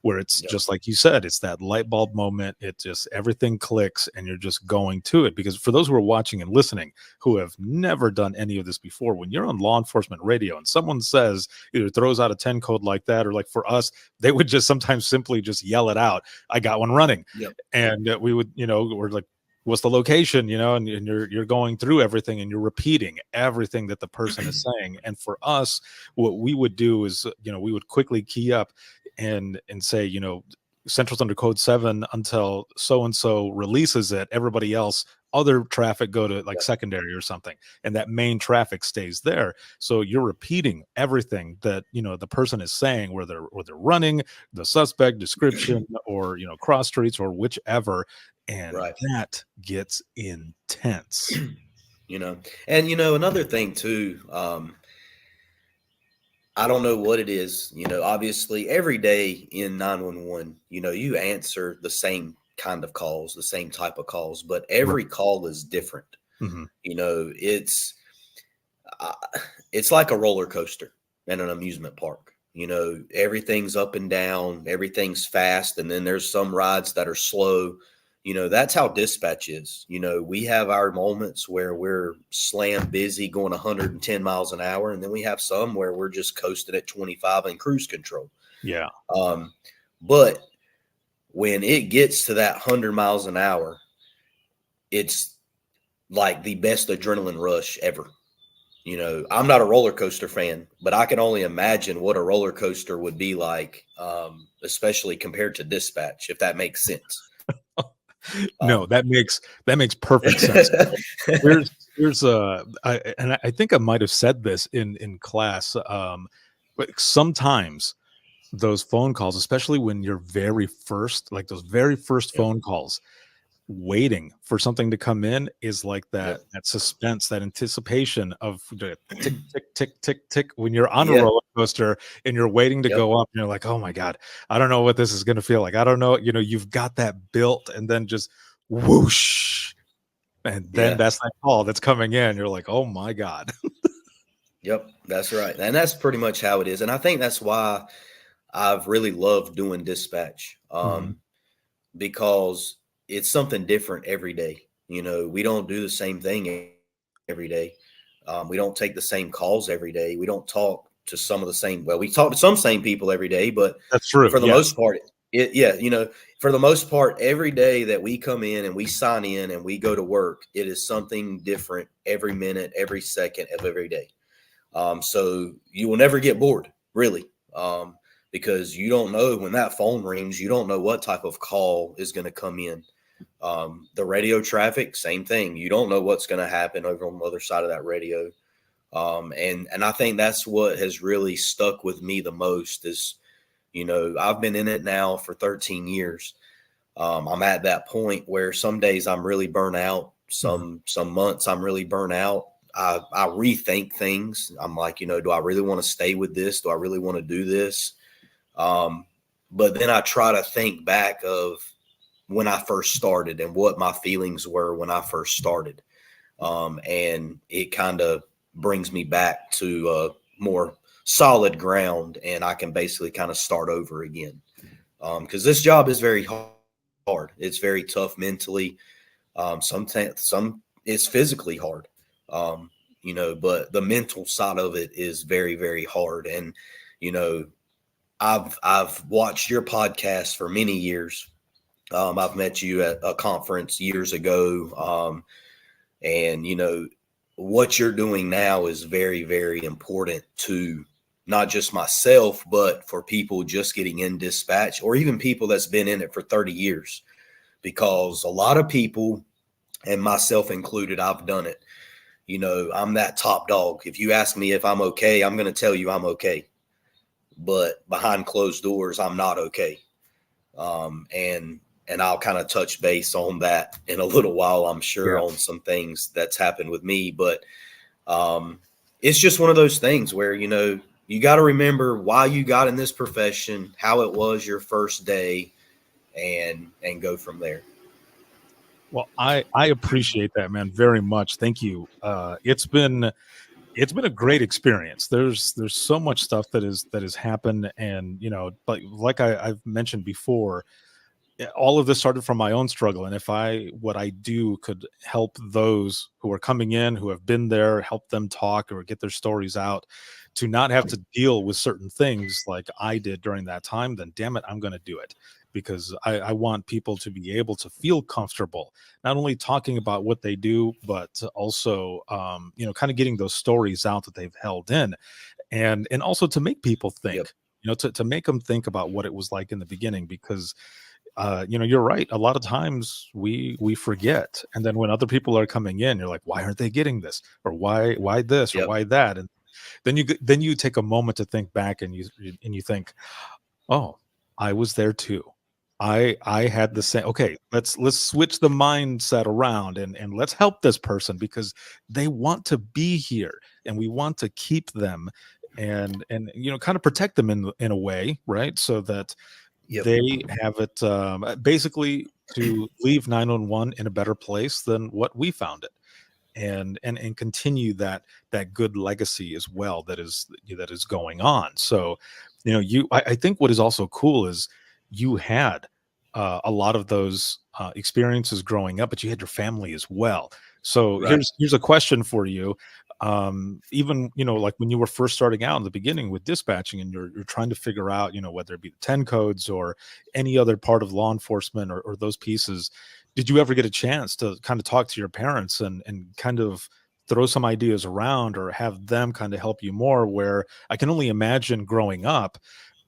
where it's just like you said, it's that light bulb moment. It just, everything clicks and you're just going to it. Because for those who are watching and listening who have never done any of this before, when you're on law enforcement radio and someone says, either throws out a 10 code like that, or like for us, they would just sometimes simply just yell it out, "I got one running." And we would, we're like, what's the location, and you're going through everything and you're repeating everything that the person is saying. And for us, what we would do is, we would quickly key up and say, Central's under code 7 until so and so releases it. Everybody else, other traffic, go to like secondary or something, and that main traffic stays there. So you're repeating everything that the person is saying, where they're running, the suspect description, or cross streets, or whichever, and that gets intense. And another thing too. I don't know what it is, obviously every day in 911, you answer the same kind of calls, the same type of calls, but every call is different. Mm-hmm. It's like a roller coaster at an amusement park. Everything's up and down, everything's fast. And then there's some rides that are slow. That's how dispatch is. We have our moments where we're slam busy going 110 miles an hour. And then we have some where we're just coasting at 25 and cruise control. Yeah. But when it gets to that 100 miles an hour, it's like the best adrenaline rush ever. I'm not a roller coaster fan, but I can only imagine what a roller coaster would be like, especially compared to dispatch, if that makes sense. No, that makes perfect sense. I think I might have said this in class, but sometimes those phone calls, especially when you're very first, like those very first phone calls, waiting for something to come in is like that suspense, that anticipation of tick, tick, tick, tick, tick. When you're on a roller coaster and you're waiting to go up, and you're like, oh my God, I don't know what this is going to feel like. I don't know. You've got that built, and then just whoosh. And then that's that call that's coming in. You're like, oh my God. Yep, that's right. And that's pretty much how it is. And I think that's why I've really loved doing dispatch, because it's something different every day. We don't do the same thing every day. We don't take the same calls every day. We don't talk to some of the same, we talk to some same people every day, but that's true. For the most part, for the most part, every day that we come in and we sign in and we go to work, it is something different every minute, every second of every day. So you will never get bored, really. Because you don't know when that phone rings, you don't know what type of call is going to come in. The radio traffic, same thing. You don't know what's going to happen over on the other side of that radio. And I think that's what has really stuck with me the most is, I've been in it now for 13 years. I'm at that point where some days I'm really burnt out. Some months I'm really burnt out. I rethink things. I'm like, do I really want to stay with this? Do I really want to do this? But then I try to think back of when I first started and what my feelings were when I first started. And it kind of brings me back to more solid ground, and I can basically kind of start over again. Because this job is very hard. It's very tough mentally. Sometimes it's physically hard. But the mental side of it is very, very hard. And, I've watched your podcast for many years. I've met you at a conference years ago. And, what you're doing now is very, very important to not just myself, but for people just getting in dispatch, or even people that's been in it for 30 years, because a lot of people, and myself included, I've done it. I'm that top dog. If you ask me if I'm okay, I'm going to tell you I'm okay. But behind closed doors, I'm not okay. And I'll kind of touch base on that in a little while, I'm sure, on some things that's happened with me. But it's just one of those things where, you got to remember why you got in this profession, how it was your first day, and go from there. Well, I appreciate that, man, very much. Thank you. It's been a great experience. There's so much stuff that has happened, and like I've mentioned before, all of this started from my own struggle. And if what I do could help those who are coming in, who have been there, help them talk or get their stories out, to not have to deal with certain things like I did during that time, then damn it, I'm going to do it. because I want people to be able to feel comfortable, not only talking about what they do, but also, kind of getting those stories out that they've held in, and also to make people Yep. think, to make them think about what it was like in the beginning, because you're right. A lot of times we forget, and then when other people are coming in, you're like, why aren't they getting this, or why this, or Yep. why that, and then you take a moment to think back, and you think, oh, I was there too. I had the same. Okay, let's switch the mindset around, and let's help this person, because they want to be here, and we want to keep them, and kind of protect them in a way, right? So that Yep. they have it, basically, to leave 911 in a better place than what we found it, and continue that good legacy as well, that is going on. So, I think what is also cool is you had a lot of those experiences growing up, but you had your family as well. So Right. here's a question for you. Even, like when you were first starting out in the beginning with dispatching, and you're trying to figure out, whether it be the 10 codes or any other part of law enforcement, or those pieces, did you ever get a chance to kind of talk to your parents, and kind of throw some ideas around, or have them kind of help you more? Where I can only imagine, growing up,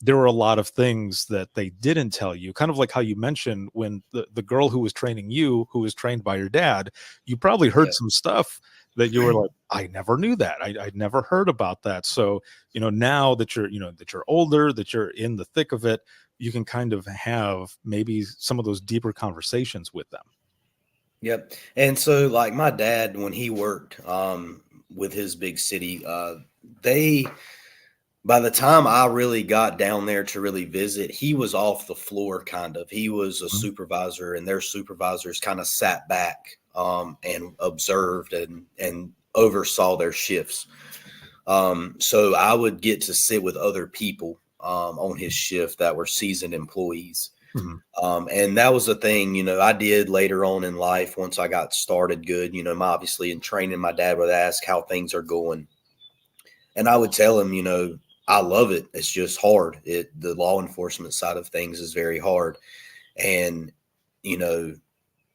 there were a lot of things that they didn't tell you, kind of like how you mentioned, when the girl who was training you, who was trained by your dad, you probably heard Yep. some stuff that you were like, I never knew that. I'd never heard about that. So, now that you're older, that you're in the thick of it, you can kind of have maybe some of those deeper conversations with them. Yep. And so, like, my dad, when he worked with his big city, they by the time I really got down there to really visit, he was off the floor kind of. He was a Mhm. supervisor, and their supervisors kind of sat back and observed and oversaw their shifts. So I would get to sit with other people on his shift that were seasoned employees. Mhm. And that was the thing, I did later on in life once I got started good, obviously in training, my dad would ask how things are going. And I would tell him, I love it. It's just hard. The law enforcement side of things is very hard. And, you know,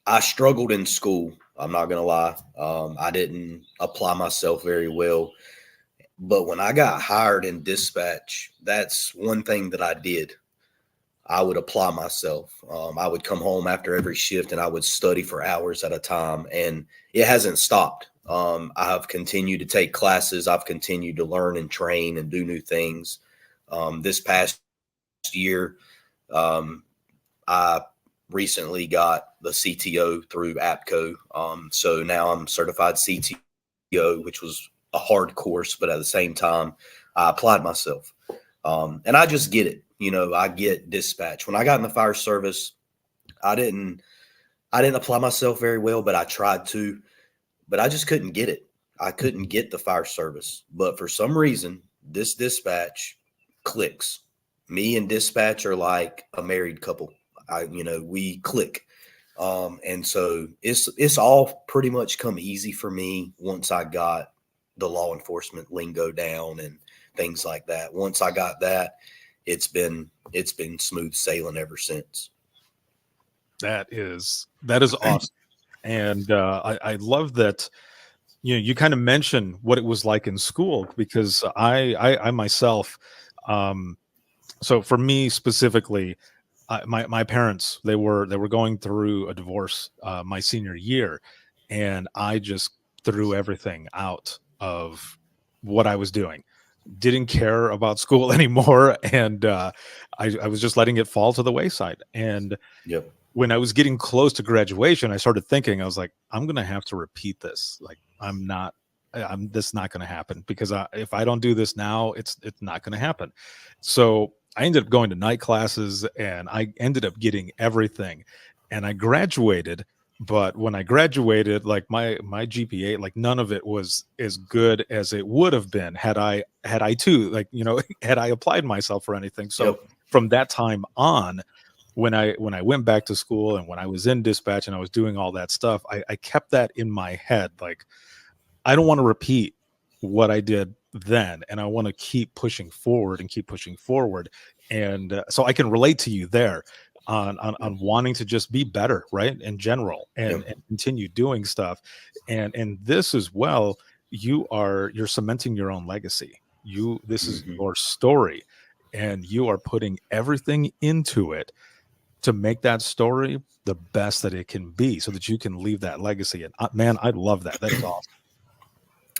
I struggled in school. I'm not going to lie. I didn't apply myself very well. But when I got hired in dispatch, that's one thing that I did. I would apply myself. I would come home after every shift and I would study for hours at a time. And it hasn't stopped. I have continued to take classes. I've continued to learn and train and do new things. This past year, I recently got the CTO through APCO. So now I'm certified CTO, which was a hard course, but at the same time, I applied myself. And I just get it. I get dispatch. When I got in the fire service, I didn't apply myself very well, but I tried to, but I just couldn't get it. I couldn't get the fire service. But for some reason, this dispatch clicks. Me and dispatch are like a married couple. We click. And so it's all pretty much come easy for me once I got the law enforcement lingo down and things like that. Once I got that, it's been smooth sailing ever since. That is awesome. And I love that you kind of mentioned what it was like in school, because I myself, so for me specifically, my parents, they were going through a divorce my senior year, and I just threw everything out of what I was doing. Didn't care about school anymore, and I was just letting it fall to the wayside. And Yep. when I was getting close to graduation, I started thinking, I was like, I'm going to have to repeat this. Like, this is not going to happen, because if I don't do this now, it's not going to happen. So I ended up going to night classes, and I ended up getting everything, and I graduated. But when I graduated, like my GPA, like none of it was as good as it would have been had I too, like, had I applied myself or anything. So Yep. from that time on, when I went back to school and when I was in dispatch and I was doing all that stuff, I kept that in my head. Like, I don't want to repeat what I did then, and I want to keep pushing forward and keep pushing forward. And so I can relate to you there. on wanting to just be better, right, in general, and continue doing stuff. And this as well, you're cementing your own legacy. This is your story, and you are putting everything into it to make that story the best that it can be, so that you can leave that legacy. And man, I love that. That is awesome.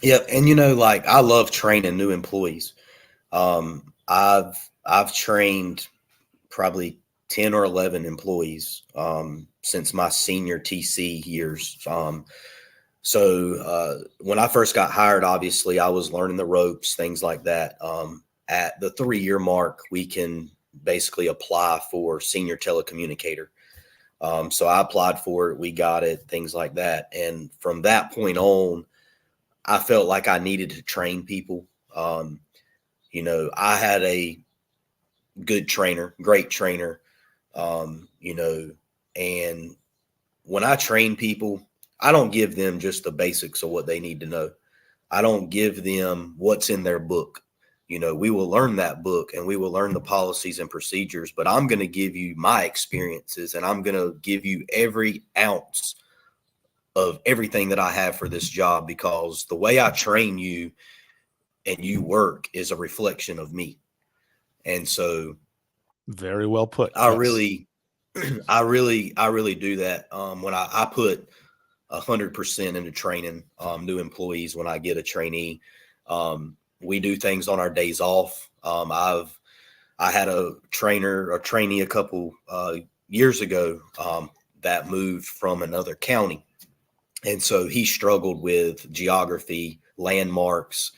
Yeah, and like I love training new employees. I've trained probably 10 or 11 employees since my senior TC years. So when I first got hired, obviously I was learning the ropes, things like that. At the 3-year mark, we can basically apply for senior telecommunicator. So I applied for it, we got it, things like that. And from that point on, I felt like I needed to train people. I had a good trainer, great trainer, and when I train people, I don't give them just the basics of what they need to know. I don't give them what's in their book. We will learn that book and we will learn the policies and procedures, but I'm going to give you my experiences, and I'm going to give you every ounce of everything that I have for this job, because the way I train you and you work is a reflection of me. And so very well put. I really do that. When I put 100% into training new employees. When I get a trainee, we do things on our days off. I had a trainee a couple years ago that moved from another county. And so he struggled with geography, landmarks,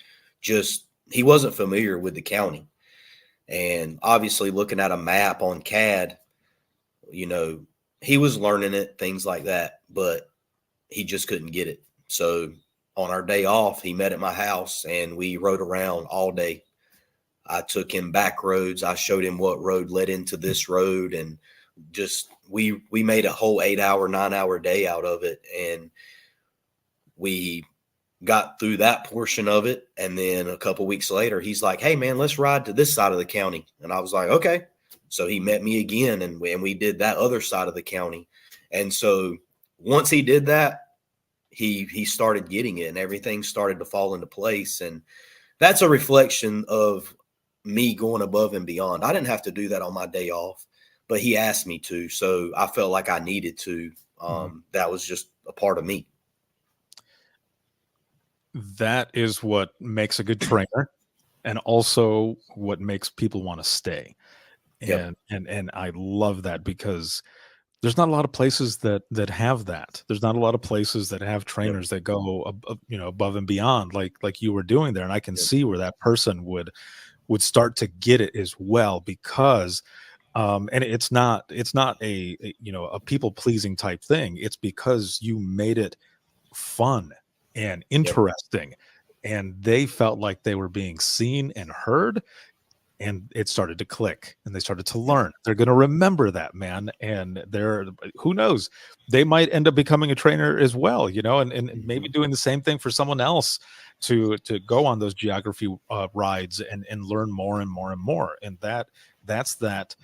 he wasn't familiar with the county. And obviously looking at a map on CAD, he was learning it, things like that, but he just couldn't get it. So on our day off, he met at my house and we rode around all day. I took him back roads. I showed him what road led into this road, and just we made a whole 8-hour, 9-hour day out of it. And we got through that portion of it. And then a couple weeks later, he's like, "Hey man, let's ride to this side of the county." And I was like, okay. So he met me again, and we did that other side of the county. And so once he did that, he started getting it, and everything started to fall into place. And that's a reflection of me going above and beyond. I didn't have to do that on my day off, but he asked me to. So I felt like I needed to. That was just a part of me. That is what makes a good trainer, and also what makes people want to stay. And I love that, because there's not a lot of places that have that. There's not a lot of places that have trainers that go above and beyond like you were doing there. And I can see where that person would start to get it as well, because and it's not a people pleasing type thing. It's because you made it fun and interesting, and they felt like they were being seen and heard, and it started to click, and they started to learn. They're going to remember that, man. And who knows, they might end up becoming a trainer as well, and maybe doing the same thing for someone else to go on those geography rides and learn more and more and more. And that's that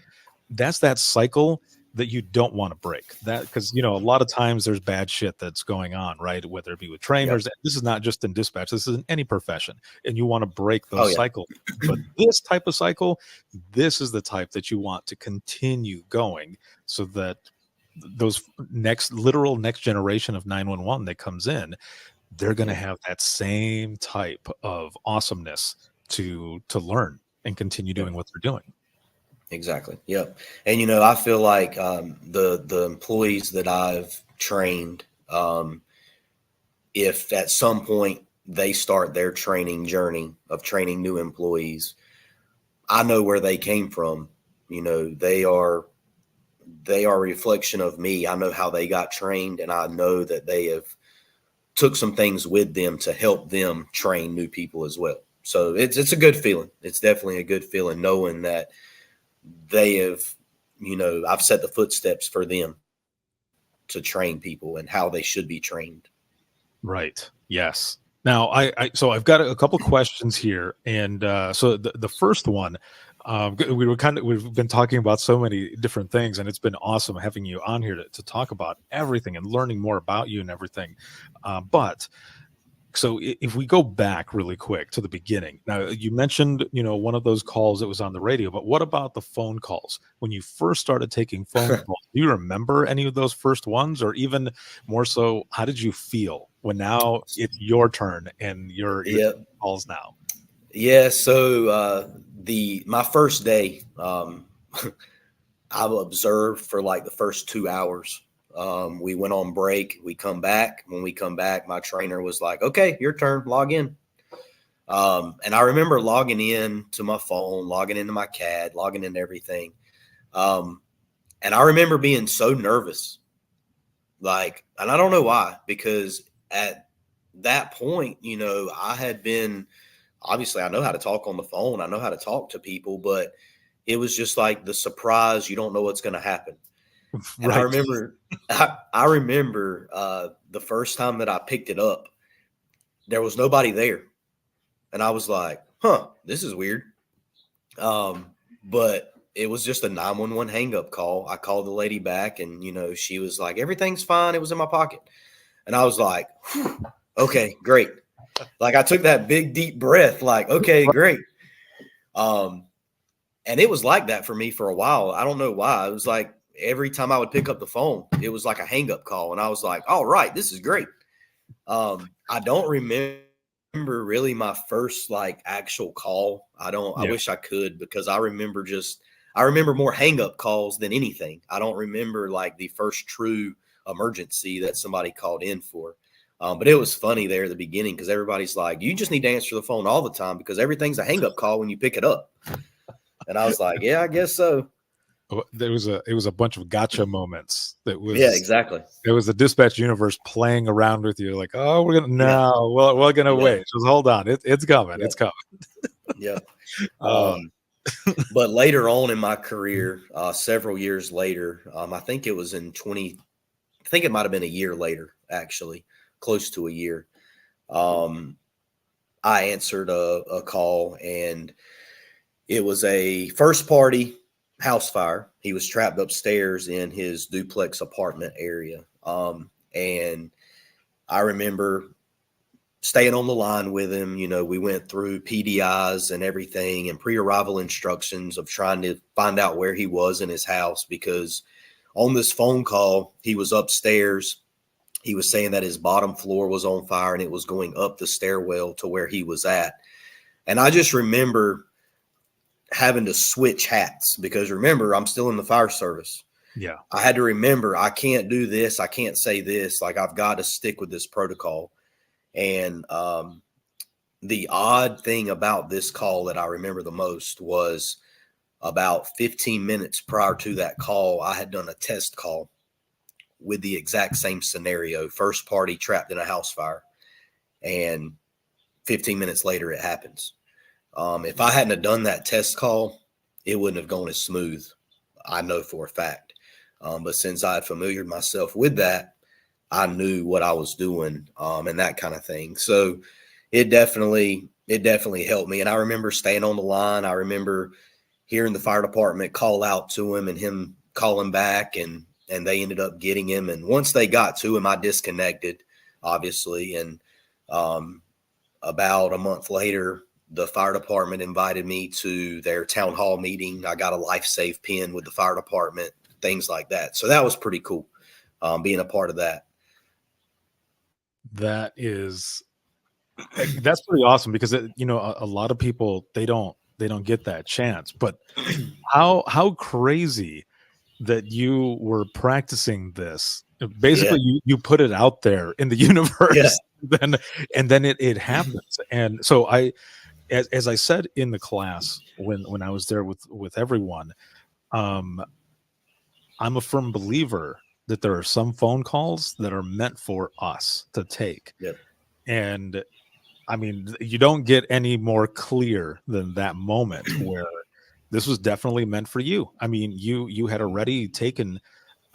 cycle that you don't want to break, that because a lot of times there's bad shit that's going on, right? Whether it be with trainers. This is not just in dispatch, this is in any profession, and you want to break those cycles. But this type of cycle, this is the type that you want to continue going, so that those next generation of 911 that comes in, they're going to have that same type of awesomeness to learn and continue doing what they're doing. Exactly. Yep. And, I feel like the employees that I've trained, if at some point they start their training journey of training new employees, I know where they came from. They are a reflection of me. I know how they got trained, and I know that they have took some things with them to help them train new people as well. So it's a good feeling. It's definitely a good feeling knowing that they have, I've set the footsteps for them to train people and how they should be trained. Right. Yes. Now, so I've got a couple questions here, and so the first one, we've been talking about so many different things, and it's been awesome having you on here to talk about everything and learning more about you and everything. But so if we go back really quick to the beginning, now you mentioned, one of those calls that was on the radio, but what about the phone calls? When you first started taking phone calls, do you remember any of those first ones, or even more so, how did you feel when now it's your turn and you're Yeah. calls now? Yeah. So my first day, I observed for like the first 2 hours. We went on break. We come back. When we come back, my trainer was like, "Okay, your turn. Log in." And I remember logging in to my phone, logging into my CAD, logging into everything. And I remember being so nervous, and I don't know why, because at that point, I had been, obviously I know how to talk on the phone. I know how to talk to people, but it was just like the surprise. You don't know what's going to happen. And I Right. remember, I remember the first time that I picked it up, there was nobody there, and I was like, "Huh, this is weird." But it was just a 911 hang up call. I called the lady back, and she was like, "Everything's fine. It was in my pocket," and I was like, "Whew, okay, great." Like I took that big deep breath, like, "Okay, great." And it was like that for me for a while. I don't know why. It was like every time I would pick up the phone, it was like a hang up call. And I was like, all right, this is great. I don't remember really my first like actual call. I wish I could, because I remember more hang up calls than anything. I don't remember like the first true emergency that somebody called in for. But it was funny there at the beginning, because everybody's like, you just need to answer the phone all the time because everything's a hang up call when you pick it up. And I was like, yeah, I guess so. It was a bunch of gotcha moments. Yeah, exactly. It was the dispatch universe playing around with you, like, oh, we're gonna wait. Just hold on, it's coming, it's coming. Yeah. But later on in my career, several years later, I think it was I think it might have been a year later, actually, close to a year. I answered a call, and it was a first party house fire. He was trapped upstairs in his duplex apartment area. And I remember staying on the line with him. We went through PDIs and everything and pre-arrival instructions of trying to find out where he was in his house, because on this phone call, he was upstairs. He was saying that his bottom floor was on fire and it was going up the stairwell to where he was at. And I just remember having to switch hats, because remember, I'm still in the fire service. Yeah. I had to remember, I can't do this. I can't say this. Like, I've got to stick with this protocol. And the odd thing about this call that I remember the most was about 15 minutes prior to that call, I had done a test call with the exact same scenario, first party trapped in a house fire. And 15 minutes later, it happens. If I hadn't have done that test call, it wouldn't have gone as smooth. I know for a fact. But since I had familiarized myself with that, I knew what I was doing, and that kind of thing. So it definitely helped me. And I remember staying on the line. I remember hearing the fire department call out to him and him calling back, and they ended up getting him. And once they got to him, I disconnected, obviously. And about a month later, the fire department invited me to their town hall meeting. I got a life save pin with the fire department, things like that. So that was pretty cool, being a part of that. That's pretty awesome, because a lot of people, they don't get that chance. But how crazy that you were practicing this. Basically, you put it out there in the universe, and then it happens. And so as I said in the class when I was there with everyone, I'm a firm believer that there are some phone calls that are meant for us to take. Yep. And I mean, you don't get any more clear than that moment where this was definitely meant for you. I mean, you had already taken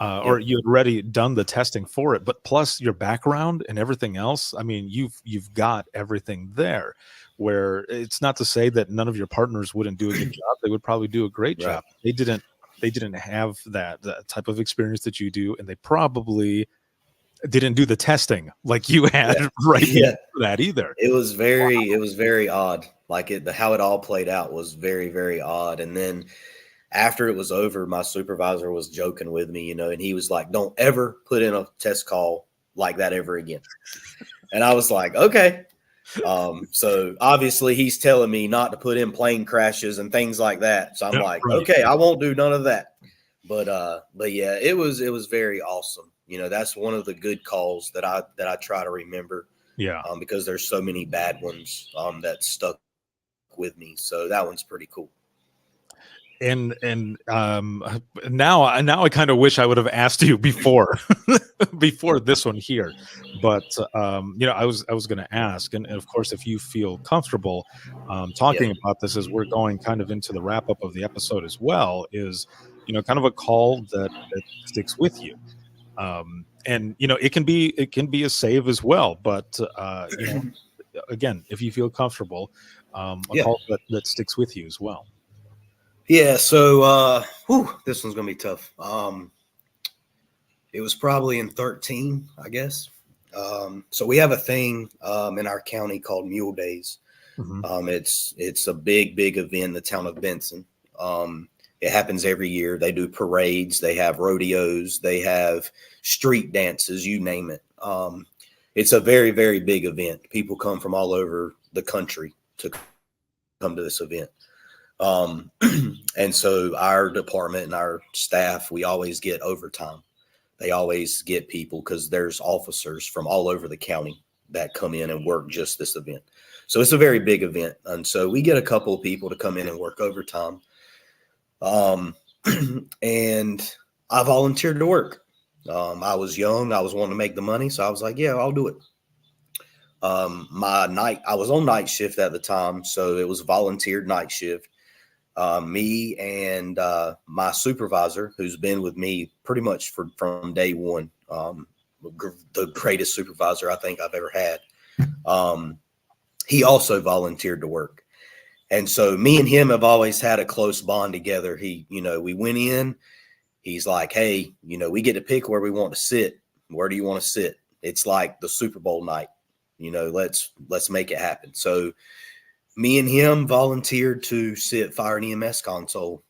or you had already done the testing for it, but plus your background and everything else. I mean, you've got everything there. Where it's not to say that none of your partners wouldn't do a good job; they would probably do a great Right. job. They didn't have that type of experience that you do, and they probably didn't do the testing like you had right Yeah. before that either. It was very odd. Like how it all played out was very, very odd. And then after it was over, my supervisor was joking with me, and he was like, "Don't ever put in a test call like that ever again." And I was like, "Okay." So obviously he's telling me not to put in plane crashes and things like that. So I'm Yeah, like, right. okay, I won't do none of that. But yeah, it was very awesome. That's one of the good calls that I try to remember. Yeah. Because there's so many bad ones that stuck with me. So that one's pretty cool. And now I kind of wish I would have asked you before before this one here, but I was going to ask, and of course, if you feel comfortable talking about this as we're going kind of into the wrap up of the episode as well, is kind of a call that sticks with you, and it can be a save as well, but again, if you feel comfortable, a call that sticks with you as well. Yeah, so this one's gonna be tough. It was probably in 13, I guess. So we have a thing in our county called Mule Days. Mm-hmm. It's a big event in the town of Benson. It happens every year. They do parades, they have rodeos, they have street dances, you name it. It's a very, very big event. People come from all over the country to come to this event. And so our department and our staff, we always get overtime. They always get people because there's officers from all over the county that come in and work just this event. So it's a very big event. And so we get a couple of people to come in and work overtime. And I volunteered to work. I was young. I was wanting to make the money. So I was like, yeah, I'll do it. I was on night shift at the time. So it was volunteered night shift. Me and my supervisor, who's been with me pretty much from day one, the greatest supervisor I think I've ever had. He also volunteered to work. And so me and him have always had a close bond together. We went in, he's like, hey, we get to pick where we want to sit. Where do you want to sit? It's like the Super Bowl night, let's make it happen. So me and him volunteered to sit fire and EMS console.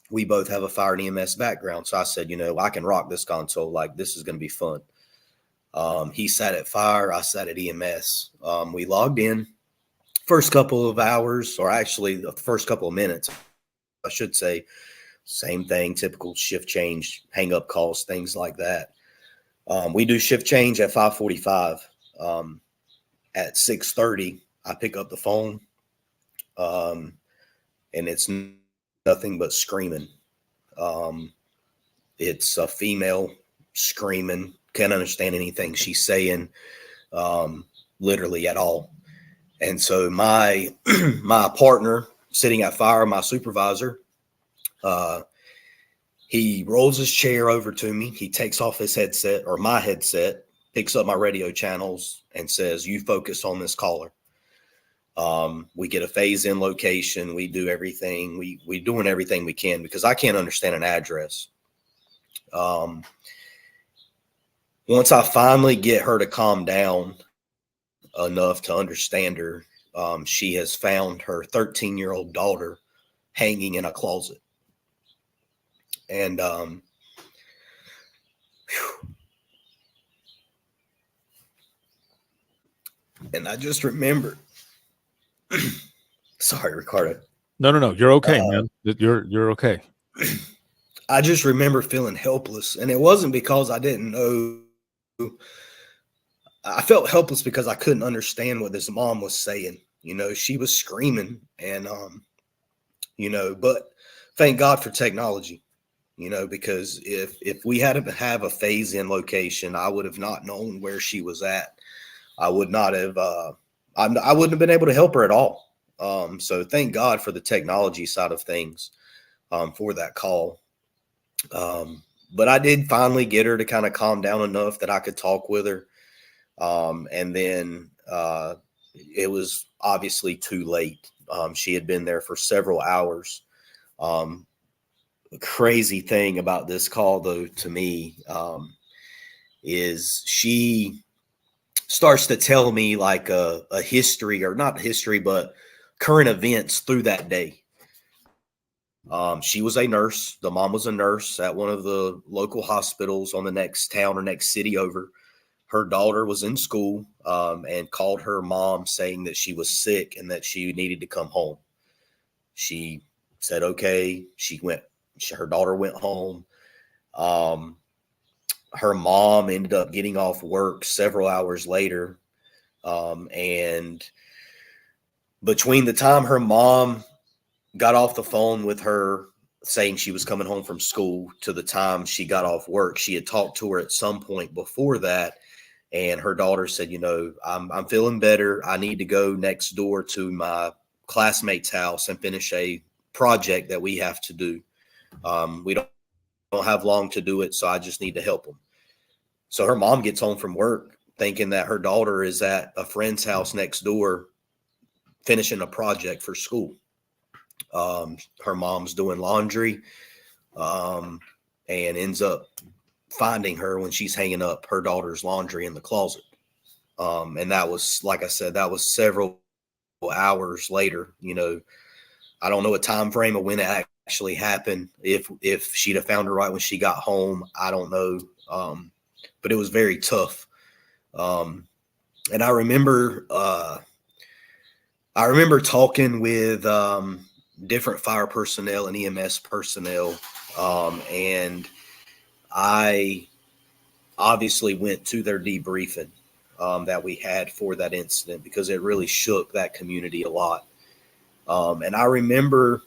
We both have a fire and EMS background. So I said, I can rock this console. Like, this is going to be fun. He sat at fire. I sat at EMS. We logged in. First couple of hours, or actually the first couple of minutes, I should say, same thing, typical shift change, hang up calls, things like that. We do shift change at 5:45. At 6:30, I pick up the phone, and it's nothing but screaming. It's a female screaming, can't understand anything she's saying, literally at all. And so my partner sitting at fire, my supervisor, he rolls his chair over to me. He takes off his headset, or my headset, picks up my radio channels and says, you focus on this caller. We get a phase in location. We do everything. We doing everything we can because I can't understand an address. Once I finally get her to calm down enough to understand her, she has found her 13-year-old daughter hanging in a closet. And and I just remember. Sorry, Ricardo. No. You're okay, man. You're okay. I just remember feeling helpless, and it wasn't because I didn't know. I felt helpless because I couldn't understand what this mom was saying. She was screaming, and but thank God for technology. Because if we had to have a phase in location, I would have not known where she was at. I would not have. I wouldn't have been able to help her at all. So thank God for the technology side of things, for that call. But I did finally get her to kind of calm down enough that I could talk with her. And then it was obviously too late. She had been there for several hours. The crazy thing about this call, though, to me, is she starts to tell me like a history, or not history, but current events through that day. She was a nurse. The mom was a nurse at one of the local hospitals on the next town or next city over. Her daughter was in school and called her mom saying that she was sick and that she needed to come home. She said, okay. Her daughter went home. Her mom ended up getting off work several hours later. And between the time her mom got off the phone with her saying she was coming home from school to the time she got off work, she had talked to her at some point before that. And her daughter said, I'm feeling better. I need to go next door to my classmate's house and finish a project that we have to do. We don't have long to do it, so I just need to help them. So her mom gets home from work thinking that her daughter is at a friend's house next door finishing a project for school. Her mom's doing laundry and ends up finding her when she's hanging up her daughter's laundry in the closet. And that was, like I said, that was several hours later. I don't know a time frame of when it actually happened. If she'd have found her right when she got home, I don't know. But it was very tough. And I remember talking with different fire personnel and EMS personnel, and I obviously went to their debriefing that we had for that incident because it really shook that community a lot. And I remember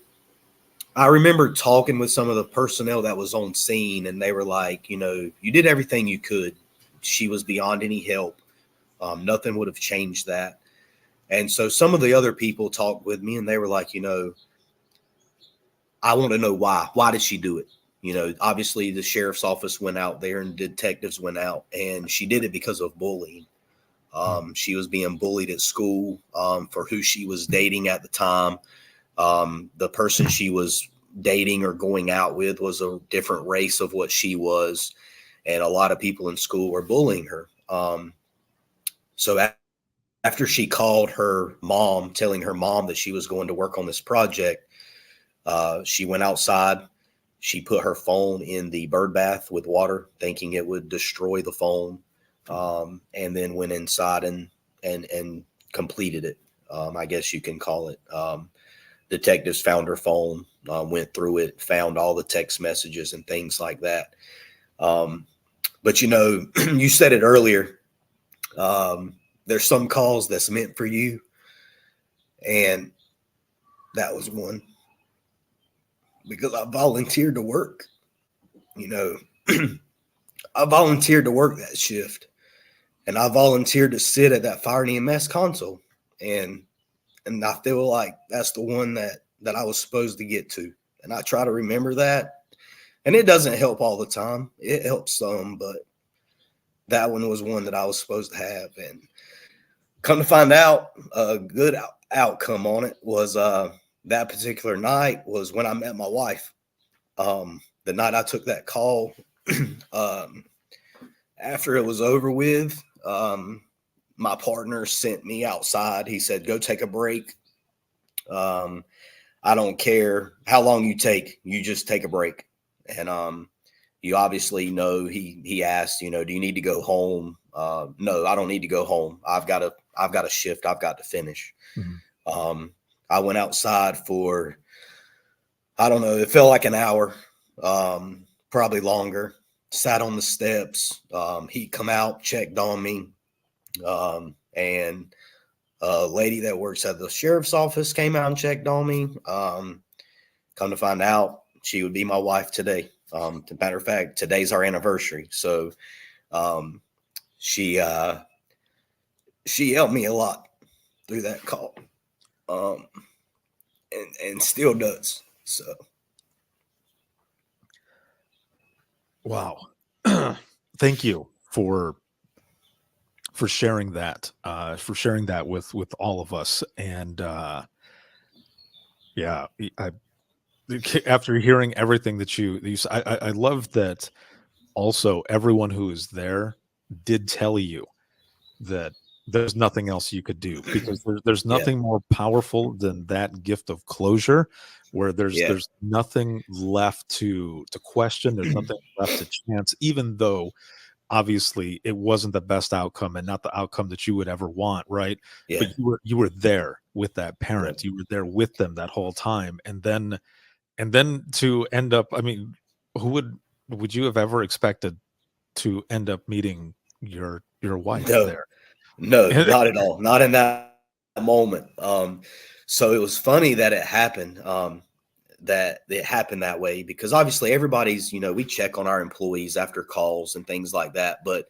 talking with some of the personnel that was on scene, and they were like, you did everything you could. She was beyond any help. Nothing would have changed that. And so some of the other people talked with me, and they were like, I want to know why. Why did she do it? Obviously the sheriff's office went out there and detectives went out, and she did it because of bullying. She was being bullied at school for who she was dating at the time. The person she was dating or going out with was a different race of what she was. And a lot of people in school were bullying her. So after she called her mom, telling her mom that she was going to work on this project, she went outside. She put her phone in the bird bath with water, thinking it would destroy the phone, and then went inside and completed it. I guess you can call it. Detectives found her phone, went through it, found all the text messages and things like that. But you said it earlier. There's some calls that's meant for you, and that was one. Because I volunteered to work, I volunteered to work that shift, and I volunteered to sit at that fire and EMS console. And I feel like that's the one that I was supposed to get to. And I try to remember that. And it doesn't help all the time. It helps some, but that one was one that I was supposed to have. And come to find out, a good outcome on it was that particular night was when I met my wife. The night I took that call, after it was over with, my partner sent me outside. He said, go take a break. I don't care how long you take, you just take a break. And you obviously know, he asked, do you need to go home? No, I don't need to go home. I've got a shift I've got to finish. Mm-hmm. I went outside for, I don't know, it felt like an hour, probably longer, sat on the steps. He come out, checked on me. And a lady that works at the sheriff's office came out and checked on me. Come to find out, she would be my wife today. As a matter of fact, today's our anniversary. So she helped me a lot through that call. And still does. So Wow. Thank you for sharing that, with all of us. And yeah, I after hearing everything I love that. Also, everyone who is there did tell you that there's nothing else you could do, because there's Yeah. nothing more powerful than that gift of closure, where Yeah. there's nothing left to question, there's nothing left to chance, even though obviously it wasn't the best outcome and not the outcome that you would ever want, right? Yeah. But you were there with that Yeah. parent, you were there with them that whole time, and then to end up, I mean, who would you have ever expected to end up meeting your wife No, there? no, not at all. Not in that moment. So it was funny that it happened. That it happened that way, because obviously everybody's, we check on our employees after calls and things like that. But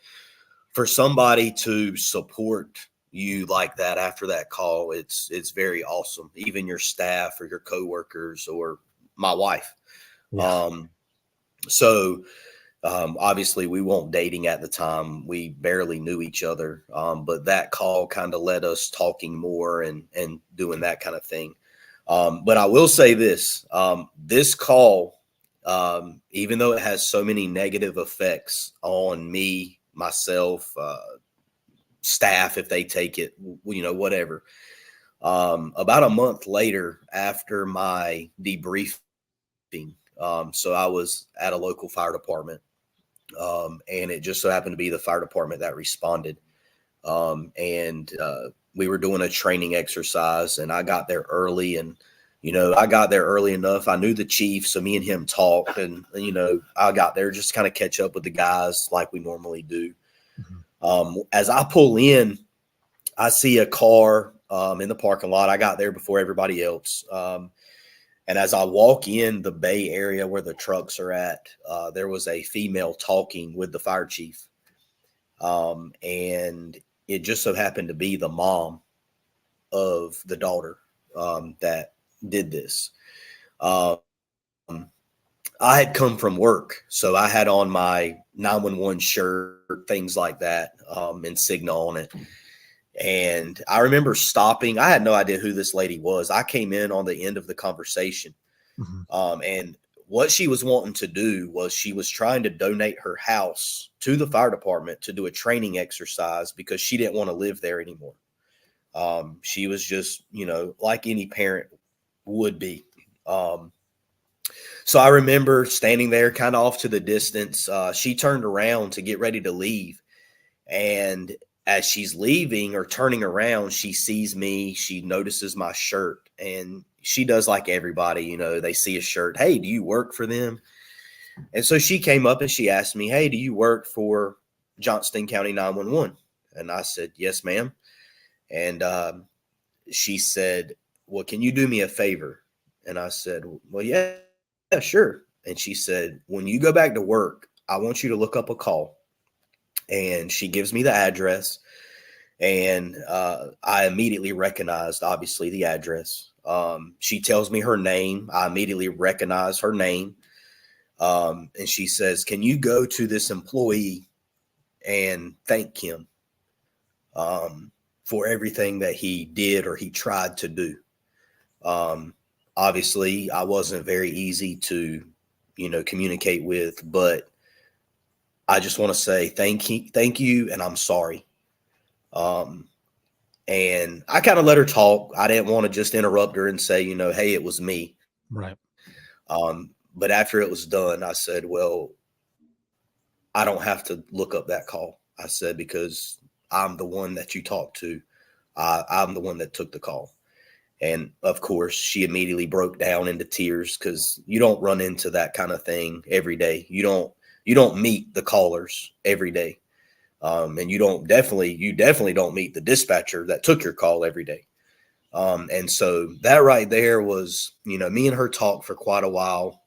for somebody to support you like that after that call, it's very awesome. Even your staff or your coworkers or my wife. Yeah. Um, so obviously, we weren't dating at the time. We barely knew each other. But that call kind of led us talking more and doing that kind of thing. But I will say this, this call, even though it has so many negative effects on me, myself, staff, if they take it, whatever. About a month later, after my debriefing, so I was at a local fire department, and it just so happened to be the fire department that responded. And we were doing a training exercise, and I got there early, and I got there early enough. I knew the chief, so me and him talked, and I got there just kind of catch up with the guys like we normally do. Mhm. As I pull in, I see a car in the parking lot. I got there before everybody else. And as I walk in the bay area where the trucks are at, there was a female talking with the fire chief. And it just so happened to be the mom of the daughter that did this. Um, I had come from work, so I had on my 911 shirt, things like that, and Cigna on it. And I remember stopping. I had no idea who this lady was. I came in on the end of the conversation. Mhm. And what she was wanting to do was she was trying to donate her house to the fire department to do a training exercise because she didn't want to live there anymore. She was just, like any parent would be. So I remember standing there kind of off to the distance. She turned around to get ready to leave. And as she's leaving or turning around, she sees me. She notices my shirt, and she does like everybody, they see a shirt. Hey, do you work for them? And so she came up and she asked me, hey, do you work for Johnston County 911? And I said, yes, ma'am. And she said, well, can you do me a favor? And I said, well, yeah, sure. And she said, when you go back to work, I want you to look up a call. And she gives me the address, and I immediately recognized, obviously, the address. She tells me her name. I immediately recognize her name. And she says, can you go to this employee and thank him for everything that he did or he tried to do? Obviously, I wasn't very easy to, communicate with, but I just want to say thank you, and I'm sorry. Um, and I kind of let her talk. I didn't want to just interrupt her and say, hey, it was me. Right. But after it was done, I said, well, I don't have to look up that call. I said, because I'm the one that you talked to. I'm the one that took the call. And of course, she immediately broke down into tears, because you don't run into that kind of thing every day. You don't meet the callers every day. And you definitely don't meet the dispatcher that took your call every day. And so that right there was, me and her talked for quite a while.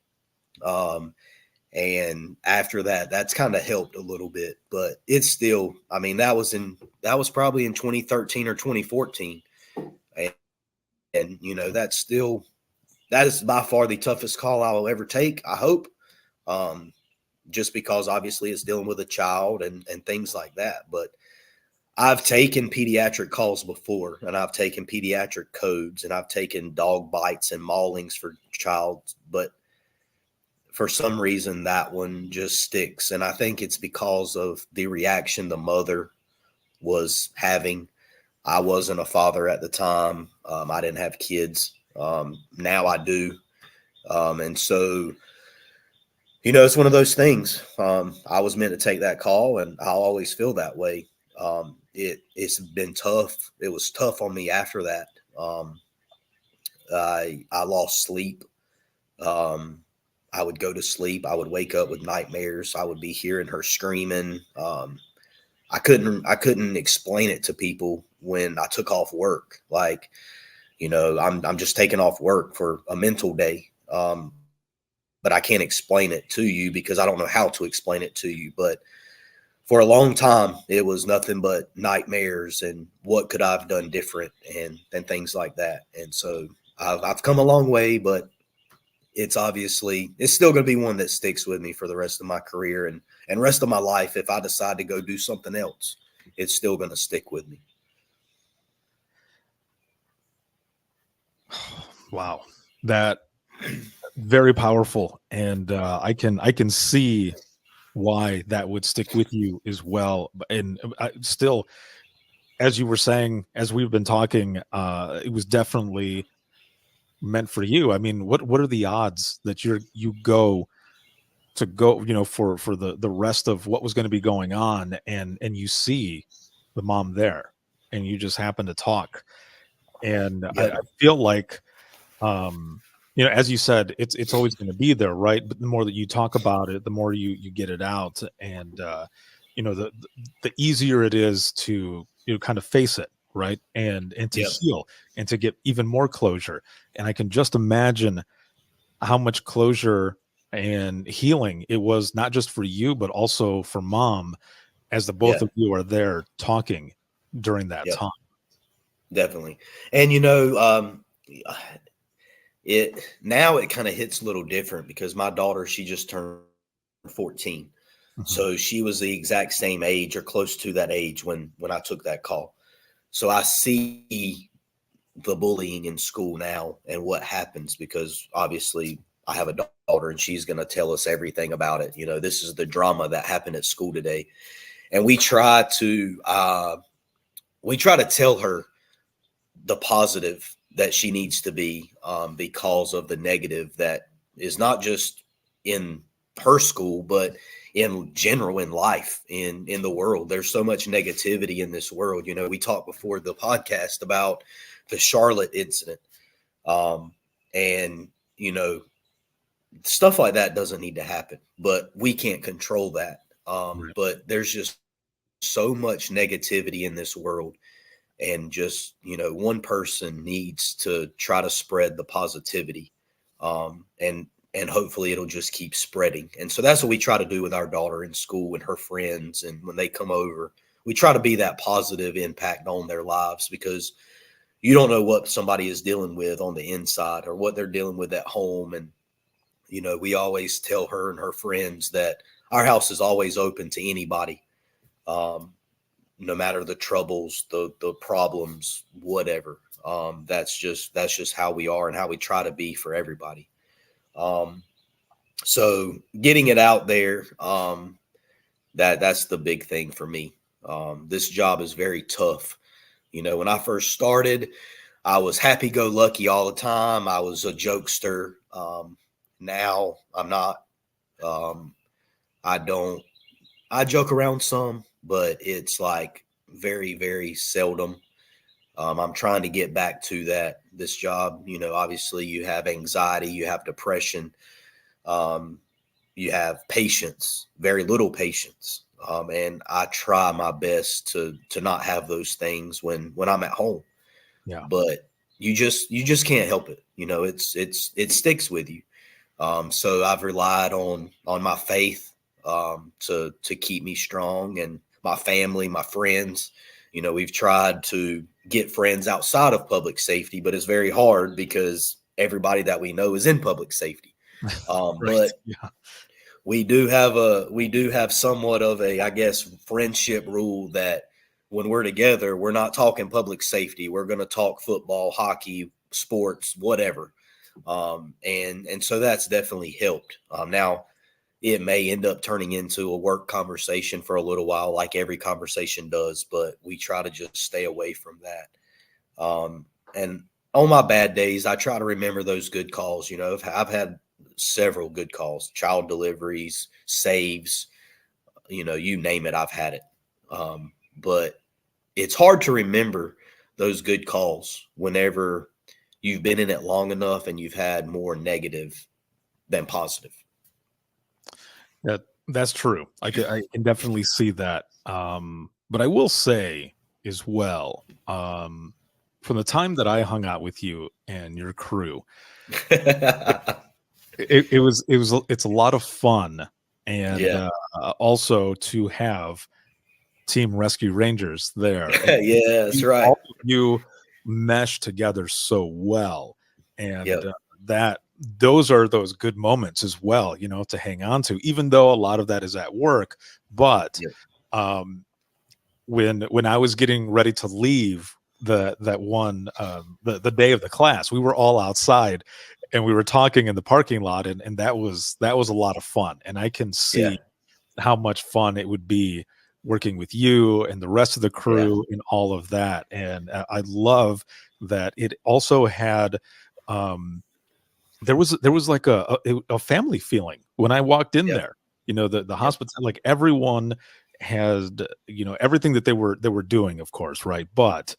And after that, that's kind of helped a little bit, but it's still, I mean, that was probably in 2013 or 2014. And that is by far the toughest call I will ever take, I hope. just because obviously it's dealing with a child and things like that. But I've taken pediatric calls before, and I've taken pediatric codes, and I've taken dog bites and maulings for child, but for some reason that one just sticks. And I think it's because of the reaction the mother was having. I wasn't a father at the time. I didn't have kids. Now I do. And so, it's one of those things. I was meant to take that call, and I'll always feel that way. It's been tough. It was tough on me after that. I lost sleep. I would go to sleep. I would wake up with nightmares. I would be hearing her screaming. I couldn't explain it to people when I took off work. Like, I'm just taking off work for a mental day. But I can't explain it to you because I don't know how to explain it to you. But for a long time, it was nothing but nightmares and what could I have done different and things like that. And so I've come a long way, but it's still going to be one that sticks with me for the rest of my career and rest of my life. If I decide to go do something else, it's still going to stick with me. Wow. That very powerful. And I can see why that would stick with you as well. And still, as you were saying, as we've been talking, it was definitely meant for you. I mean, what are the odds that you go, for the rest of what was going to be going on, and you see the mom there, and you just happen to talk. And I feel like, as you said, it's always going to be there, right? But the more that you talk about it, the more you get it out, and the easier it is to kind of face it, right? And to heal and to get even more closure. And I can just imagine how much closure and healing it was, not just for you, but also for mom, as the both of you are there talking during that time. Definitely. And, it kind of hits a little different because my daughter, she just turned 14. Mm-hmm. So she was the exact same age or close to that age when I took that call. So I see the bullying in school now and what happens, because obviously I have a daughter and she's going to tell us everything about it. This is the drama that happened at school today. And we try to tell her the positive that she needs to be, because of the negative that is not just in her school, but in general, in life, in the world. There's so much negativity in this world. We talked before the podcast about the Charlotte incident. And, stuff like that doesn't need to happen, but we can't control that. Right. But there's just so much negativity in this world. And just, one person needs to try to spread the positivity. And hopefully it'll just keep spreading. And so that's what we try to do with our daughter in school and her friends. And when they come over, we try to be that positive impact on their lives, because you don't know what somebody is dealing with on the inside or what they're dealing with at home. And, we always tell her and her friends that our house is always open to anybody. No matter the troubles, the problems, whatever. That's just how we are and how we try to be for everybody. So getting it out there, that's the big thing for me. This job is very tough. When I first started, I was happy-go-lucky all the time. I was a jokester. Now I'm not. I joke around some, but it's like very, very seldom. I'm trying to get back to this job. Obviously you have anxiety, you have depression, you have patience, very little patience. And I try my best to not have those things when I'm at home. Yeah. But you just can't help it. It sticks with you. So I've relied on my faith, to keep me strong, and my family, my friends. We've tried to get friends outside of public safety, but it's very hard because everybody that we know is in public safety. Right. But we do have somewhat of a, I guess, friendship rule that when we're together, we're not talking public safety. We're going to talk football, hockey, sports, whatever. And so that's definitely helped. Now it may end up turning into a work conversation for a little while, like every conversation does, but we try to just stay away from that. And on my bad days, I try to remember those good calls. You know, I've had several good calls, child deliveries, saves, you know, you name it, I've had it. But it's hard to remember those good calls whenever you've been in it long enough and you've had more negative than positive. That's true. I can definitely see that. But I will say as well, from the time that I hung out with you and your crew, it's a lot of fun, and Yeah. Also to have Team Rescue Rangers there. Yeah, that's right. All of you mesh together so well, and Yep. those are those good moments as well, you know, to hang on to, even though a lot of that is at work. But Yep. When I was getting ready to leave the day of the class, we were all outside and we were talking in the parking lot, and that was a lot of fun. And I can see Yeah. how much fun it would be working with you and the rest of the crew and all of that. And I love that it also had there was like a family feeling when I walked in Yep. there. You know, the Yep. hospital, like everyone had, you know, everything that they were doing, of course, right? But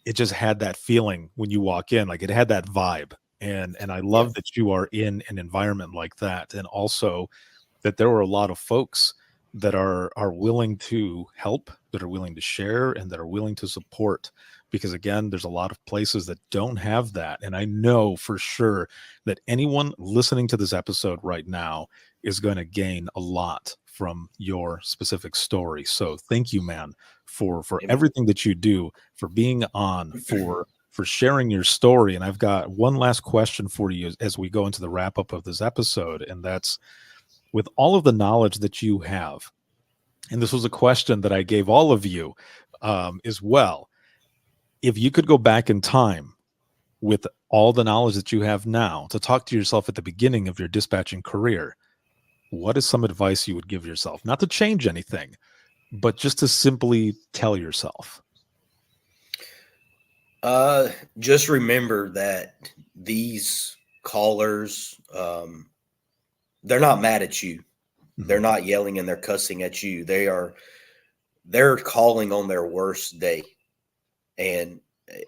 it just had that feeling when you walk in, like it had that vibe. And I Yep. love that you are in an environment like that, and also that there were a lot of folks that are willing to help, that are willing to share, and that are willing to support. Because again, there's a lot of places that don't have that, and I know for sure that anyone listening to this episode right now is going to gain a lot from your specific story. So thank you, man, for Amen. everything that you do, for being on, for sharing your story. And I've got one last question for you as we go into the wrap up of this episode, and that's, with all of the knowledge that you have, and this was a question that I gave all of you as well, if you could go back in time with all the knowledge that you have now to talk to yourself at the beginning of your dispatching career, what is some advice you would give yourself? Not to change anything, but just to simply tell yourself. Just remember that these callers, they're not mad at you. They're not yelling and they're cussing at you. They're calling on their worst day. And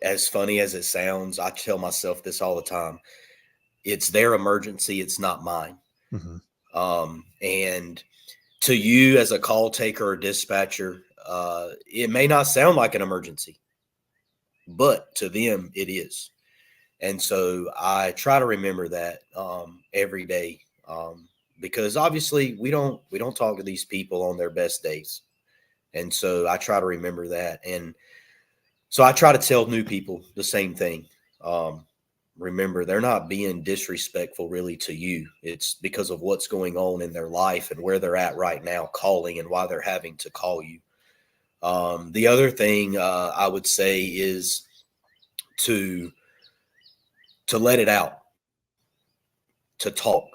as funny as it sounds, I tell myself this all the time. It's their emergency. It's not mine. And to you as a call taker or dispatcher, it may not sound like an emergency, but to them it is. And so I try to remember that every day, because obviously we don't talk to these people on their best days. And so I try to remember that. And so I try to tell new people the same thing. Remember, they're not being disrespectful really to you. It's because of what's going on in their life and where they're at right now calling and why they're having to call you. The other thing I would say is to let it out, to talk,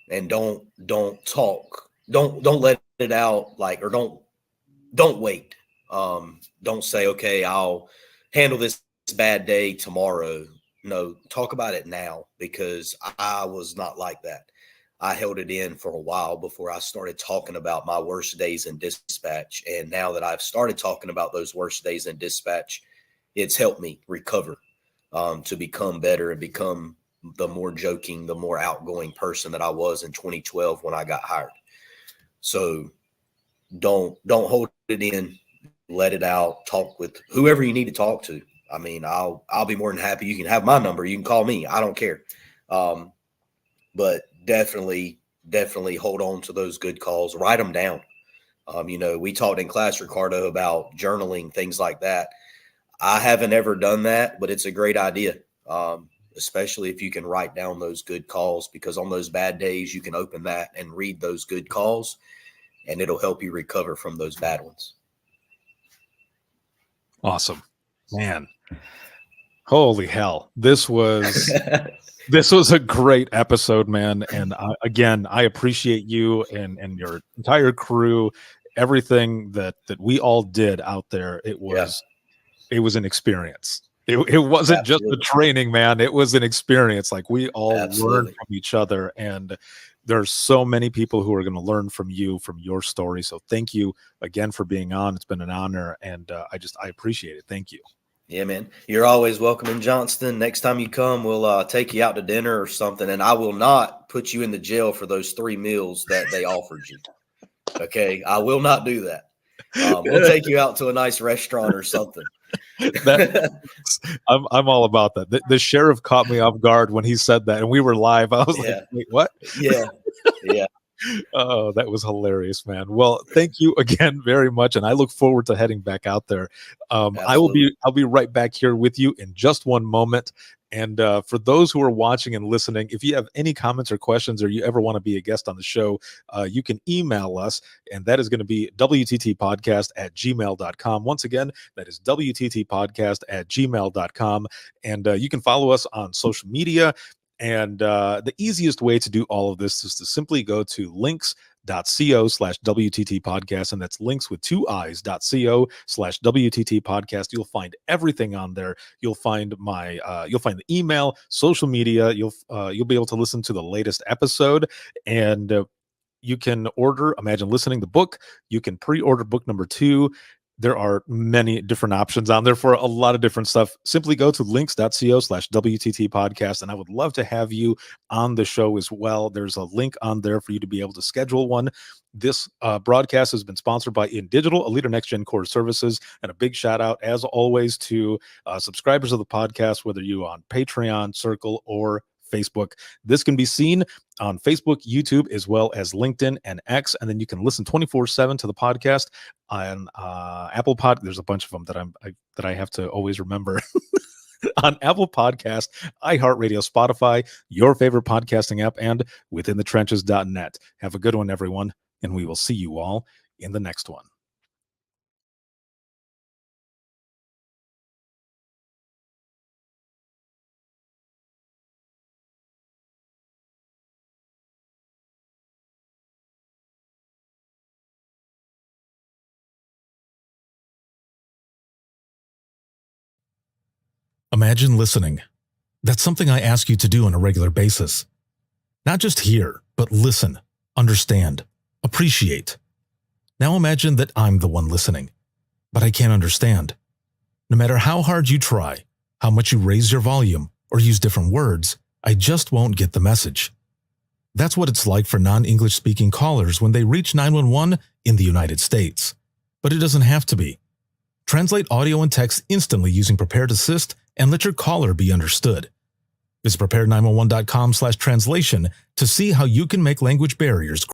and don't talk. Don't let it out, like, or don't wait. Don't say, okay, I'll handle this bad day tomorrow. No, talk about it now, because I was not like that. I held it in for a while before I started talking about my worst days in dispatch. And now that I've started talking about those worst days in dispatch, it's helped me recover, to become better and become the more joking, the more outgoing person that I was in 2012 when I got hired. So don't hold it in, let it out, talk with whoever you need to talk to. I mean, I'll be more than happy. You can have my number. You can call me. I don't care. But definitely hold on to those good calls. Write them down. You know, we talked in class, Ricardo, about journaling, things like that. I haven't ever done that, but it's a great idea. especially if you can write down those good calls, because on those bad days, you can open that and read those good calls, and it'll help you recover from those bad ones. Awesome, man. Holy hell. This was a great episode, man. And I appreciate you and your entire crew, everything that we all did out there. It was an experience. It wasn't just a training, man. It was an experience. Like, we all learned from each other, and there's so many people who are going to learn from you, from your story. So thank you again for being on. It's been an honor, and I appreciate it. Thank you. Yeah, man. You're always welcome in Johnston. Next time you come, we'll take you out to dinner or something, and I will not put you in the jail for those 3 meals that they offered you. Okay? I will not do that. We'll take you out to a nice restaurant or something. I'm all about that. The sheriff caught me off guard when he said that, and we were live. I was like, wait, what? Yeah. Oh, that was hilarious, man. Well, thank you again very much, and I look forward to heading back out there. I'll be right back here with you in just one moment. And for those who are watching and listening, if you have any comments or questions, or you ever want to be a guest on the show, you can email us, and that is going to be wttpodcast@gmail.com. Once again, that is wttpodcast@gmail.com. And you can follow us on social media. And the easiest way to do all of this is to simply go to links.co/WTT podcast. And that's links with 2 i's.co/WTT podcast. You'll find everything on there. You'll find you'll find the email, social media. You'll be able to listen to the latest episode, and you can order Imagine Listening, the book. You can pre-order book number 2. There are many different options on there for a lot of different stuff. Simply go to links.co/WTT podcast. And I would love to have you on the show as well. There's a link on there for you to be able to schedule one. This broadcast has been sponsored by In Digital, a leader next gen core services. And a big shout out, as always, to subscribers of the podcast, whether you on Patreon, Circle, or Facebook. This can be seen on Facebook, YouTube, as well as LinkedIn and X. And then you can listen 24/7 to the podcast on Apple Pod. There's a bunch of them that I have to always remember. On Apple Podcast, iHeartRadio, Spotify, your favorite podcasting app, and withinthetrenches.net. Have a good one, everyone, and we will see you all in the next one. Imagine listening. That's something I ask you to do on a regular basis. Not just hear, but listen, understand, appreciate. Now imagine that I'm the one listening, but I can't understand. No matter how hard you try, how much you raise your volume, or use different words, I just won't get the message. That's what it's like for non-English speaking callers when they reach 911 in the United States. But it doesn't have to be. Translate audio and text instantly using Prepared Assist and let your caller be understood. Visit prepared911.com/translation to see how you can make language barriers